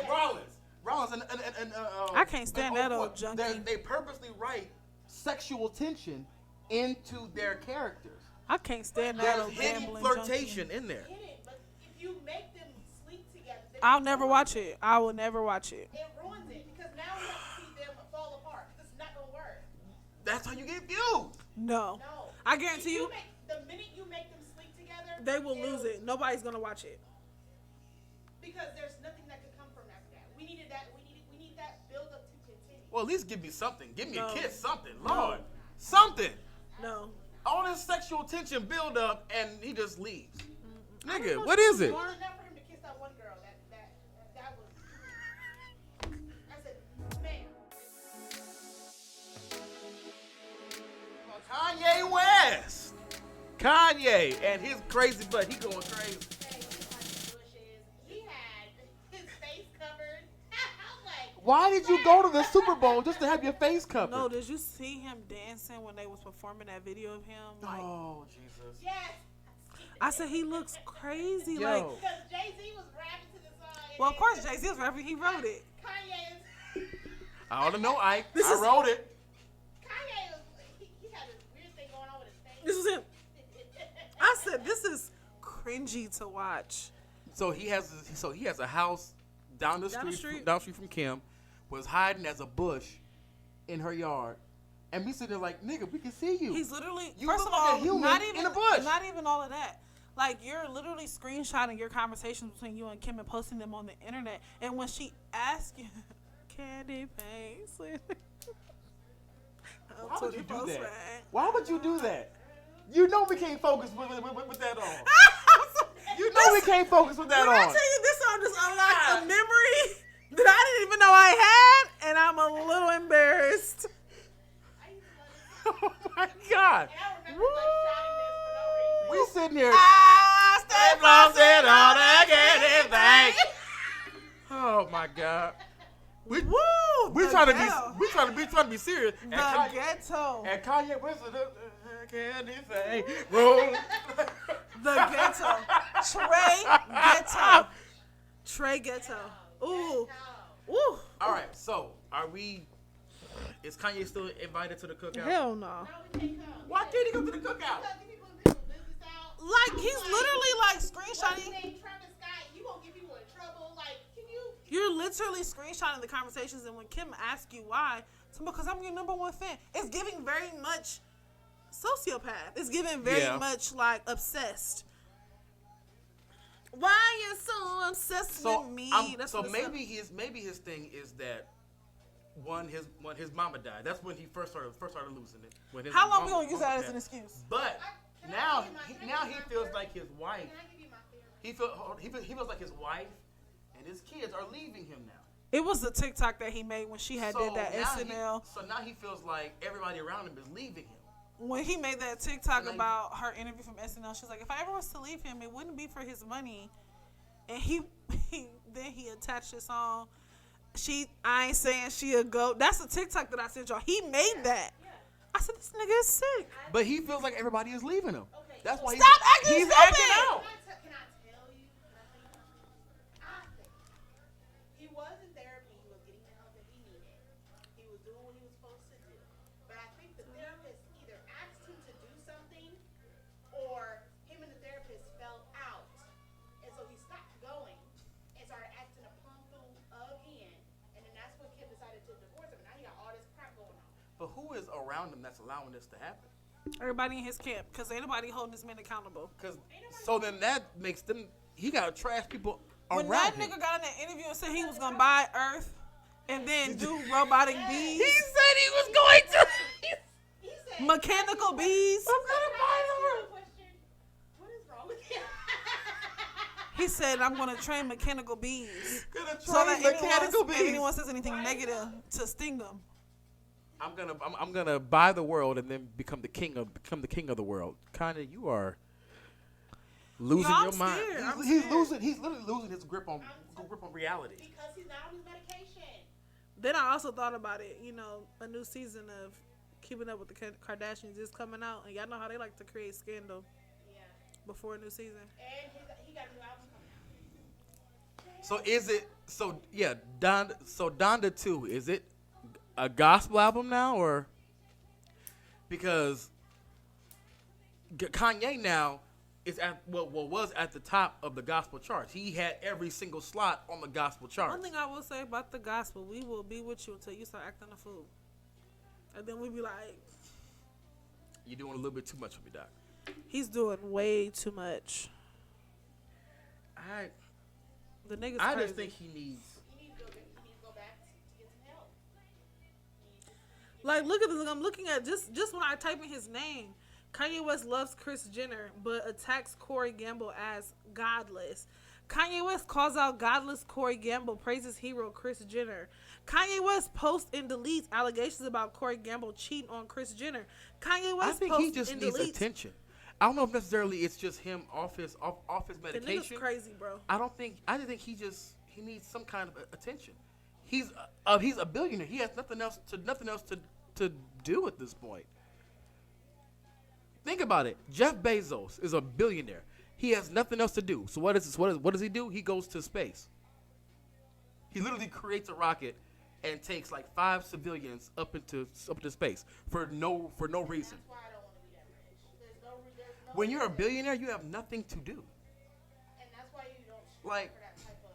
Speaker 1: Rollins.
Speaker 3: Rollins and
Speaker 1: I can't stand
Speaker 3: and
Speaker 1: that old junkie.
Speaker 3: They purposely write sexual tension into their characters.
Speaker 1: I can't stand that
Speaker 3: There's
Speaker 1: old
Speaker 3: hidden
Speaker 1: gambling
Speaker 3: flirtation
Speaker 1: junkie.
Speaker 3: in there.
Speaker 2: Get it, but if you make them sleep together, then
Speaker 1: I'll never watch it. I will never watch it.
Speaker 2: it ruins it because now we have to see them fall apart. It's not gonna work.
Speaker 3: That's how you get views.
Speaker 1: No.
Speaker 2: No.
Speaker 1: I guarantee you,
Speaker 2: The minute you make them sleep together,
Speaker 1: they will lose it. Nobody's gonna watch it.
Speaker 2: because there's nothing that could come from after that. We need that build up to continue.
Speaker 3: Well, at least give me something. Give me
Speaker 1: No.
Speaker 3: a kiss, something.
Speaker 1: No.
Speaker 3: Lord, something.
Speaker 1: No.
Speaker 3: All this sexual tension build up, and he just leaves. Nigga, what is it?
Speaker 2: It was enough for him to kiss that one girl. That was.
Speaker 3: Kanye West. Kanye and his crazy butt. He going crazy.
Speaker 2: He had his face covered. I'm like,
Speaker 3: Why did you go to the Super Bowl just to have your face covered?
Speaker 1: No, did you see him dancing when they was performing that video of him? Like,
Speaker 3: Oh, Jesus.
Speaker 2: yes.
Speaker 1: I said he looks crazy.
Speaker 3: Yo.
Speaker 1: Like,
Speaker 2: Because Jay-Z was rapping to the song.
Speaker 1: well, of course Jay-Z was rapping. He wrote it.
Speaker 2: Kanye is.
Speaker 3: I don't know, Ike.
Speaker 1: This
Speaker 3: I
Speaker 1: is-
Speaker 3: wrote it.
Speaker 2: Kanye was. He had this weird thing going on with his face.
Speaker 1: This is him. I said this is cringy to watch.
Speaker 3: So he has a house down the street from Kim, was hiding as a bush in her yard, and we sitting there like, nigga, we can see you.
Speaker 1: He's literally,
Speaker 3: You
Speaker 1: first
Speaker 3: look
Speaker 1: of
Speaker 3: like
Speaker 1: all,
Speaker 3: a human
Speaker 1: not even
Speaker 3: in a bush.
Speaker 1: Not even all of that. Like, you're literally screenshotting your conversations between you and Kim and posting them on the internet. And when she asks you, candy face.
Speaker 3: Why would you do that? Why would you do that? You know we can't focus with that on. You know we can't focus with that
Speaker 1: When I
Speaker 3: on.
Speaker 1: tell you this song just unlocked a memory that I didn't even know I had, and I'm a little embarrassed.
Speaker 3: Oh my God.
Speaker 2: And I remember like shouting this for no reason.
Speaker 3: We sitting here.
Speaker 1: I stay
Speaker 3: Lost
Speaker 1: frosted
Speaker 3: it
Speaker 1: on
Speaker 3: on
Speaker 1: that
Speaker 3: that
Speaker 1: candy
Speaker 3: candy
Speaker 1: thing.
Speaker 3: Oh my God. We
Speaker 1: Woo!
Speaker 3: we
Speaker 1: the
Speaker 3: trying to
Speaker 1: ghetto.
Speaker 3: be trying to be serious.
Speaker 1: The ghetto.
Speaker 3: And Kanye West is the candy thing. Roll.
Speaker 1: The ghetto. Trey Ghetto. Trey Ghetto. Ooh. Ooh.
Speaker 3: All right, so is Kanye still invited to the cookout?
Speaker 1: Hell no.
Speaker 2: No, we can't come.
Speaker 3: Why can't he go to the cookout?
Speaker 2: Because people do business out.
Speaker 1: Like, he's literally like
Speaker 2: What's his
Speaker 1: screenshotting.
Speaker 2: name? Travis Scott. You won't get people in trouble. Like, can you?
Speaker 1: You're literally screenshotting the conversations, and when Kim asks you why, it's because I'm your number one fan. It's giving very much sociopath. It's giving very much like obsessed. Why are you so obsessed with me? That's
Speaker 3: So
Speaker 1: what it's
Speaker 3: maybe his thing is that when his mama died, that's when he first started losing it. When his
Speaker 1: How long we
Speaker 3: mama-
Speaker 1: gonna use that
Speaker 3: mama
Speaker 1: as an
Speaker 3: died.
Speaker 1: excuse?
Speaker 3: But
Speaker 2: Can I
Speaker 3: now
Speaker 2: give you
Speaker 3: he
Speaker 2: my
Speaker 3: feels
Speaker 2: theory?
Speaker 3: like his wife.
Speaker 2: Can I give you my theory?
Speaker 3: He feels like his wife and his kids are leaving him now.
Speaker 1: It was the TikTok that he made when she had did that
Speaker 3: now
Speaker 1: SNL.
Speaker 3: So now he feels like everybody around him is leaving him.
Speaker 1: When he made that TikTok
Speaker 3: Like-
Speaker 1: about her interview from SNL, she's like, if I ever was to leave him, it wouldn't be for his money. And then he attached his song. I ain't saying she a goat. That's a TikTok that I sent y'all. He made that. I said, this nigga is sick.
Speaker 3: But he feels like everybody is leaving him.
Speaker 2: Okay.
Speaker 3: That's why
Speaker 1: Stop acting
Speaker 3: he's
Speaker 1: stupid.
Speaker 3: acting out.
Speaker 2: Can I tell you? I think he was in therapy. He was getting the help that he needed. He was doing what he was supposed to do. But I think the therapist either asked him to do something, or him and the therapist fell out, and so he stopped going and started acting a plum fool again. And then that's when Kim decided to divorce him. And now he got all this crap going on.
Speaker 3: But who is around him that's allowing this to happen?
Speaker 1: Everybody in his camp, because ain't nobody holding this man accountable.
Speaker 3: So then that makes them. He got to trash people
Speaker 1: When
Speaker 3: around
Speaker 1: that
Speaker 3: him.
Speaker 1: nigga got in that interview and said he was gonna buy Earth and then do robotic bees,
Speaker 3: He said he was going to.
Speaker 2: He said,
Speaker 1: mechanical bees.
Speaker 3: I'm gonna buy the
Speaker 2: question, what is wrong with him?
Speaker 1: He said, I'm gonna train mechanical bees.
Speaker 3: Gonna
Speaker 1: So
Speaker 3: train
Speaker 1: that
Speaker 3: mechanical
Speaker 1: if
Speaker 3: bees.
Speaker 1: anyone says anything negative, to sting them.
Speaker 3: I'm gonna buy the world and then become the king of the world. Kanye, you are losing
Speaker 1: Yo, I'm
Speaker 3: your mind.
Speaker 1: scared. I'm
Speaker 3: He's
Speaker 1: scared.
Speaker 3: losing. He's literally losing his grip on reality.
Speaker 2: Because he's not on his medication.
Speaker 1: Then I also thought about it. You know, a new season of Keeping Up with the Kardashians is coming out, and y'all know how they like to create scandal
Speaker 2: Yeah.
Speaker 1: before a new season.
Speaker 2: And he got a new album coming out.
Speaker 3: So is it? So yeah, Donda 2, is it a gospel album now, or because Kanye now is at was at the top of the gospel charts. He had every single slot on the gospel charts.
Speaker 1: One thing I will say about the gospel, we will be with you until you start acting a fool. And then we be like,
Speaker 3: You're doing a little bit too much for me, Doc.
Speaker 1: he's doing way too much. The nigga's
Speaker 3: I
Speaker 1: crazy.
Speaker 3: just think he needs.
Speaker 2: He needs to go back to get some help.
Speaker 1: Like, look at this. I'm looking at just when I type in his name, Kanye West loves Kris Jenner, but attacks Corey Gamble as godless. Kanye West calls out godless Corey Gamble, praises hero Kris Jenner. Kanye West posts and deletes allegations about Corey Gamble cheating on Kris Jenner. Kanye West
Speaker 3: I think
Speaker 1: posts
Speaker 3: he just
Speaker 1: and
Speaker 3: needs
Speaker 1: deletes.
Speaker 3: attention. I don't know if necessarily it's just him off his
Speaker 1: The
Speaker 3: medication.
Speaker 1: nigga's crazy, bro.
Speaker 3: I just think he needs some kind of attention. He's a billionaire. He has nothing else to do at this point. Think about it. Jeff Bezos is a billionaire. He has nothing else to do. So what does he do? He goes to space. He literally creates a rocket and takes like 5 civilians up into space for no reason.
Speaker 2: That's why I don't want to be that rich. There's no
Speaker 3: When you're a billionaire, you have nothing to do.
Speaker 2: and that's why you don't strive
Speaker 3: Like,
Speaker 2: for that type of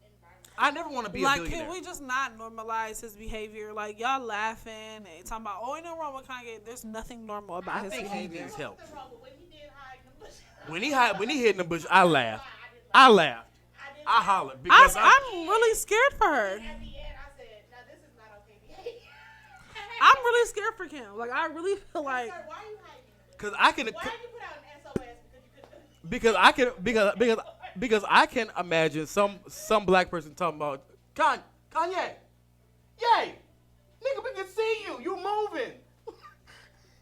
Speaker 2: environment.
Speaker 3: I never want to be a
Speaker 1: Like,
Speaker 3: billionaire.
Speaker 1: can we just not normalize his behavior? Like, y'all laughing and talking about, oh, ain't no wrong with Kanye. There's nothing normal about
Speaker 3: I
Speaker 1: his
Speaker 3: think he
Speaker 1: behavior.
Speaker 3: needs help.
Speaker 2: Nothing wrong, but when he did hide in the bush,
Speaker 3: When he hid in the bush, I laughed. I hollered because
Speaker 1: I'm really scared for her.
Speaker 2: At the end, I said, "Now this is not okay behavior."
Speaker 1: I'm really scared for Kim. Like, I really feel like.
Speaker 2: Sir, why are you hiding in the bush?
Speaker 3: because I can
Speaker 2: Why did you put out an SOS
Speaker 3: because I can imagine some black person talking about Kanye, yay, nigga, we can see you. You moving.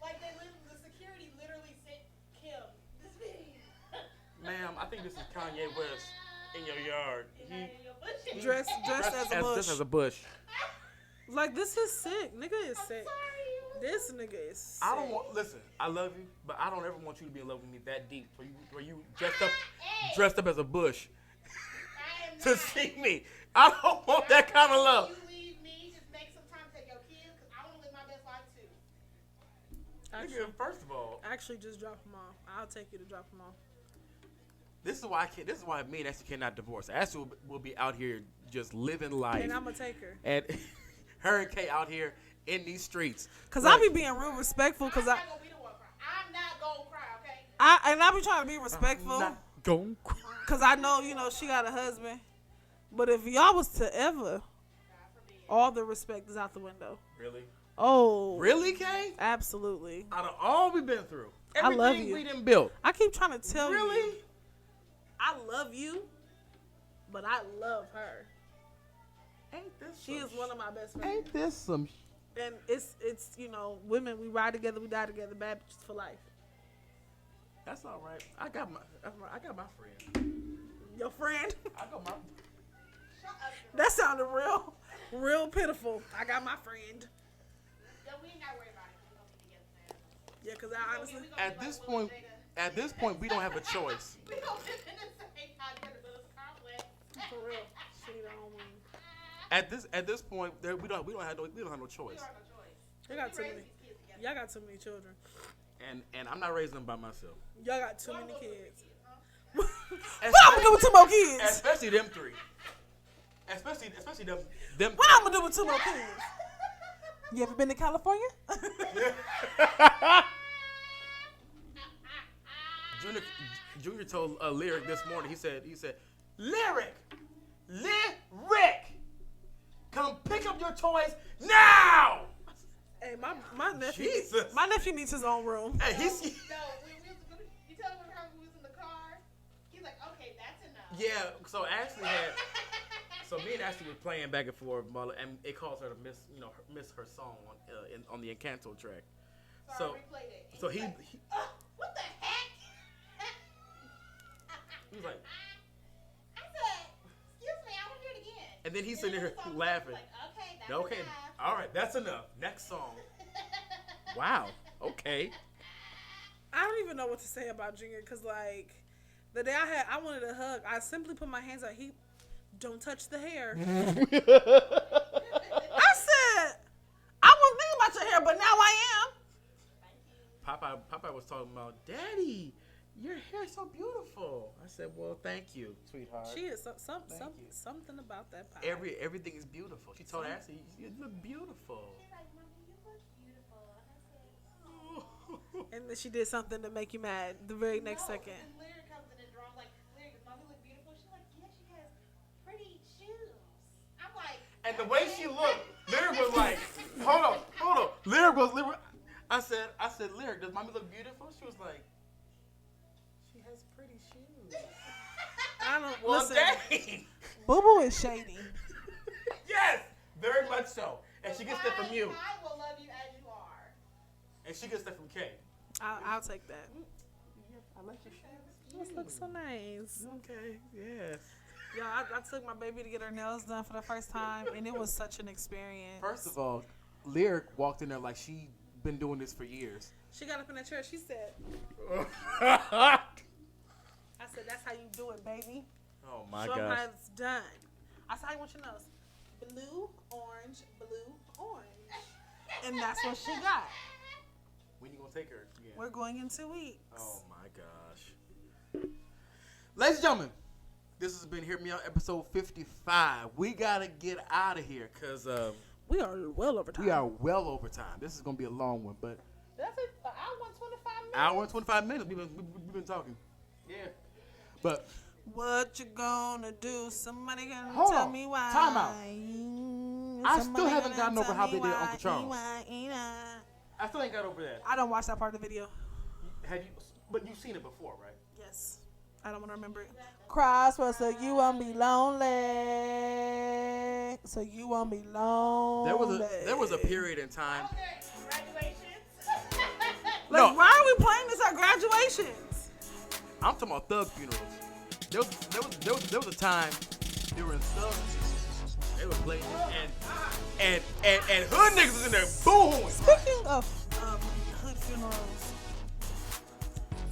Speaker 2: Like the security literally sent Kim this video.
Speaker 3: Ma'am, I think this is Kanye West in your yard.
Speaker 2: In your bush.
Speaker 1: Dressed as a bush.
Speaker 3: Just as a bush.
Speaker 1: Like, this is sick. Nigga is
Speaker 2: I'm
Speaker 1: sick.
Speaker 2: sorry.
Speaker 1: This nigga is sick.
Speaker 3: I don't want. Listen, I love you, but I don't ever want you to be in love with me that deep. Where you dressed up as a bush
Speaker 2: I am
Speaker 3: to
Speaker 2: not.
Speaker 3: see me. I don't want that kind of love.
Speaker 2: You leave me, just make some time to take your kids, because I want to live my best life too.
Speaker 3: Nigga, first of all,
Speaker 1: Actually, just drop him off. I'll take you to drop him off.
Speaker 3: this is why I can't. This is why me and Ashley cannot divorce. Ashley will be out here just living life,
Speaker 1: And I'm going to take her.
Speaker 3: and her and Kay out here in these streets.
Speaker 1: Because
Speaker 3: Like,
Speaker 1: I be being real respectful.
Speaker 2: I'm
Speaker 1: Because
Speaker 2: not going to be the one cry. I'm not going to cry, okay?
Speaker 1: I be trying to be respectful.
Speaker 3: not gon' cry.
Speaker 1: Because I know, she got a husband. But if y'all was to ever, all the respect is out the window.
Speaker 3: Really?
Speaker 1: Oh.
Speaker 3: Really, Kay?
Speaker 1: Absolutely.
Speaker 3: Out of all we've been through,
Speaker 1: I
Speaker 3: everything
Speaker 1: love you.
Speaker 3: we done built.
Speaker 1: I keep trying to tell you.
Speaker 3: Really?
Speaker 1: I love you, but I love her.
Speaker 3: Ain't this
Speaker 1: She
Speaker 3: some
Speaker 1: is one of my best friends.
Speaker 3: Ain't this some
Speaker 1: And it's women, we ride together, we die together, bad bitches for life.
Speaker 3: That's all right. I got my friend.
Speaker 1: Your friend?
Speaker 3: I got my.
Speaker 2: Shut up.
Speaker 1: That sounded real pitiful. I got my friend.
Speaker 2: No, we ain't got to worry about it. We're going to be together forever.
Speaker 1: Yeah, because I honestly,
Speaker 3: At this point, we don't have a choice.
Speaker 2: We don't live in the same house together, but it's complex.
Speaker 1: for real, she don't win.
Speaker 3: At this point, we don't have no choice.
Speaker 2: We don't have no choice.
Speaker 1: Y'all got too
Speaker 2: We raise
Speaker 1: many.
Speaker 2: these kids together.
Speaker 1: Y'all got too many children.
Speaker 3: And I'm not raising them by myself.
Speaker 1: Y'all got too
Speaker 2: What I'm
Speaker 1: many
Speaker 2: gonna do with
Speaker 1: kids.
Speaker 2: these huh?
Speaker 1: What I'm gonna do with two more kids?
Speaker 3: Especially them three. Especially them.
Speaker 1: What I'm gonna do with two more kids? You ever been to California?
Speaker 3: Junior told Lyric this morning. He said, Lyric, come pick up your toys now.
Speaker 1: Hey, my nephew.
Speaker 3: Jesus.
Speaker 1: My nephew needs his own room.
Speaker 3: Hey, he's
Speaker 2: No, you tell him how we was in the car. He's like, okay, that's enough.
Speaker 3: yeah. So me and Ashley was playing back and forth, and it caused her to miss her song on the Encanto track.
Speaker 2: So,
Speaker 3: So
Speaker 2: I replayed it.
Speaker 3: so he
Speaker 2: What the heck?
Speaker 3: was like,
Speaker 2: I said, excuse me, I want to hear it again.
Speaker 3: and then he's
Speaker 2: And
Speaker 3: sitting
Speaker 2: then
Speaker 3: there
Speaker 2: the song
Speaker 3: laughing.
Speaker 2: was like, okay, that's
Speaker 3: Okay,
Speaker 2: enough.
Speaker 3: all right, that's enough. Next song. Wow. Okay.
Speaker 1: I don't even know what to say about Junior because, like, the day I wanted a hug, I simply put my hands out. He, don't touch the hair. I said, I wasn't thinking about your hair, but now I am.
Speaker 3: Popeye was talking about, Daddy, your hair is so beautiful. I said, well, thank you, sweetheart.
Speaker 1: She is
Speaker 3: Thank you.
Speaker 1: something about that pie.
Speaker 3: Everything is beautiful. She told Ashley, you look beautiful.
Speaker 2: She's like, Mommy, you look beautiful. And I said,
Speaker 1: And then she did something to make you mad the very next
Speaker 2: no.
Speaker 1: second.
Speaker 2: And Lyric comes in and draws like, Lyric, does Mommy look beautiful? She's like, yeah, she has pretty shoes. I'm like,
Speaker 3: And the way she looked, Lyric was like, hold on. Lyric. I said, Lyric, does Mommy look beautiful? She was like, she has pretty shoes. Well,
Speaker 1: Listen.
Speaker 3: dang.
Speaker 1: Boo Boo is shady.
Speaker 3: Yes, very much so. And she gets that from you.
Speaker 2: I will love you as you are.
Speaker 3: And she gets that from Kay.
Speaker 1: I'll take that.
Speaker 3: I like your shoes.
Speaker 1: This looks so nice.
Speaker 3: Okay, yes.
Speaker 1: Yeah, I took my baby to get her nails done for the first time, and it was such an experience.
Speaker 3: First of all, Lyric walked in there like she been doing this for years.
Speaker 1: She got up in the chair. She said, I said, that's how you do it, baby.
Speaker 3: Oh my
Speaker 1: Show 'em how
Speaker 3: gosh.
Speaker 1: it's done. I said, how you want your nose? Blue, orange, blue, orange. And that's what she got.
Speaker 3: When you gonna take her again?
Speaker 1: We're going in 2 weeks.
Speaker 3: Oh my gosh. Ladies and gentlemen, this has been Hear Me Out episode 55. We gotta get out of here because
Speaker 1: We are well over time.
Speaker 3: we are well over time. This is gonna be a long one, but
Speaker 1: That's it. An hour and 25 minutes.
Speaker 3: hour and 25 minutes we've been talking. Yeah. But
Speaker 1: What you gonna do? Somebody gonna
Speaker 3: Hold
Speaker 1: tell
Speaker 3: on.
Speaker 1: me why.
Speaker 3: Time out. I still
Speaker 1: Somebody
Speaker 3: haven't
Speaker 1: gonna
Speaker 3: gotten over
Speaker 1: tell
Speaker 3: how
Speaker 1: me
Speaker 3: they did
Speaker 1: why,
Speaker 3: Uncle Charles.
Speaker 1: why.
Speaker 3: I still ain't got over that.
Speaker 1: I don't watch that part of the video.
Speaker 3: Have you? But you've seen it before, right?
Speaker 1: Yes. I don't want to remember it. Crossroads, so you won't be lonely. So you won't be lonely.
Speaker 3: There was a period in time.
Speaker 2: Okay, congratulations.
Speaker 1: Like,
Speaker 3: No.
Speaker 1: why are we playing this at graduations?
Speaker 3: I'm talking about thug funerals. There was a time during thug funerals they were playing it and hood niggas was in there booing.
Speaker 1: Speaking of hood funerals,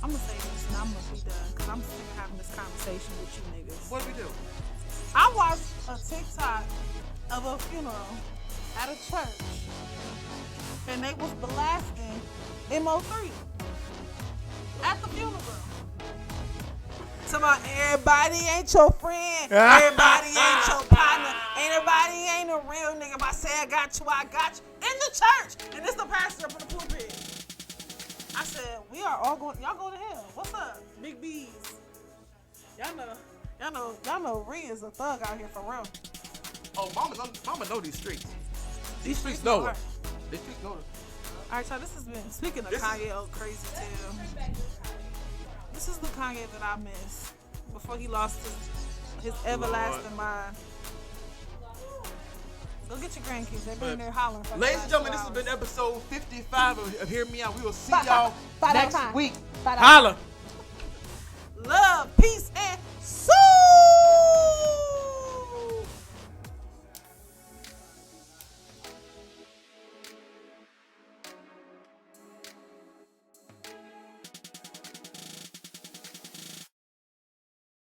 Speaker 1: I'm gonna say this and I'm gonna be done because I'm sick of having this conversation with you niggas.
Speaker 3: What do we do?
Speaker 1: I watched a TikTok of a funeral at a church, and they was blasting MO3 at the funeral. Talking about everybody ain't your friend, everybody ain't your partner, everybody ain't a real nigga. If I say I got you, I got you. In the church, and this the pastor up in the pulpit. I said, we are all going, y'all going to hell. What's up, Big B's? Y'all know Ree is a thug out here for real.
Speaker 3: Oh, mama know these streets.
Speaker 1: These
Speaker 3: Streets know
Speaker 1: her.
Speaker 3: her. These streets know her.
Speaker 1: All right, y'all, this has been, speaking of
Speaker 3: This is-
Speaker 1: Kanye old crazy too. This is the Kanye that I miss before he lost his everlasting mind. Go get your grandkids. They've been in there hollering for the
Speaker 3: Ladies
Speaker 1: last
Speaker 3: and gentlemen,
Speaker 1: 2
Speaker 3: this has
Speaker 1: hours.
Speaker 3: been episode 55 of Hear Me Out. We will see
Speaker 1: Bye,
Speaker 3: y'all
Speaker 1: bye, bye,
Speaker 3: next
Speaker 1: bye.
Speaker 3: week.
Speaker 1: Bye, bye.
Speaker 3: Holla.
Speaker 1: Love, peace,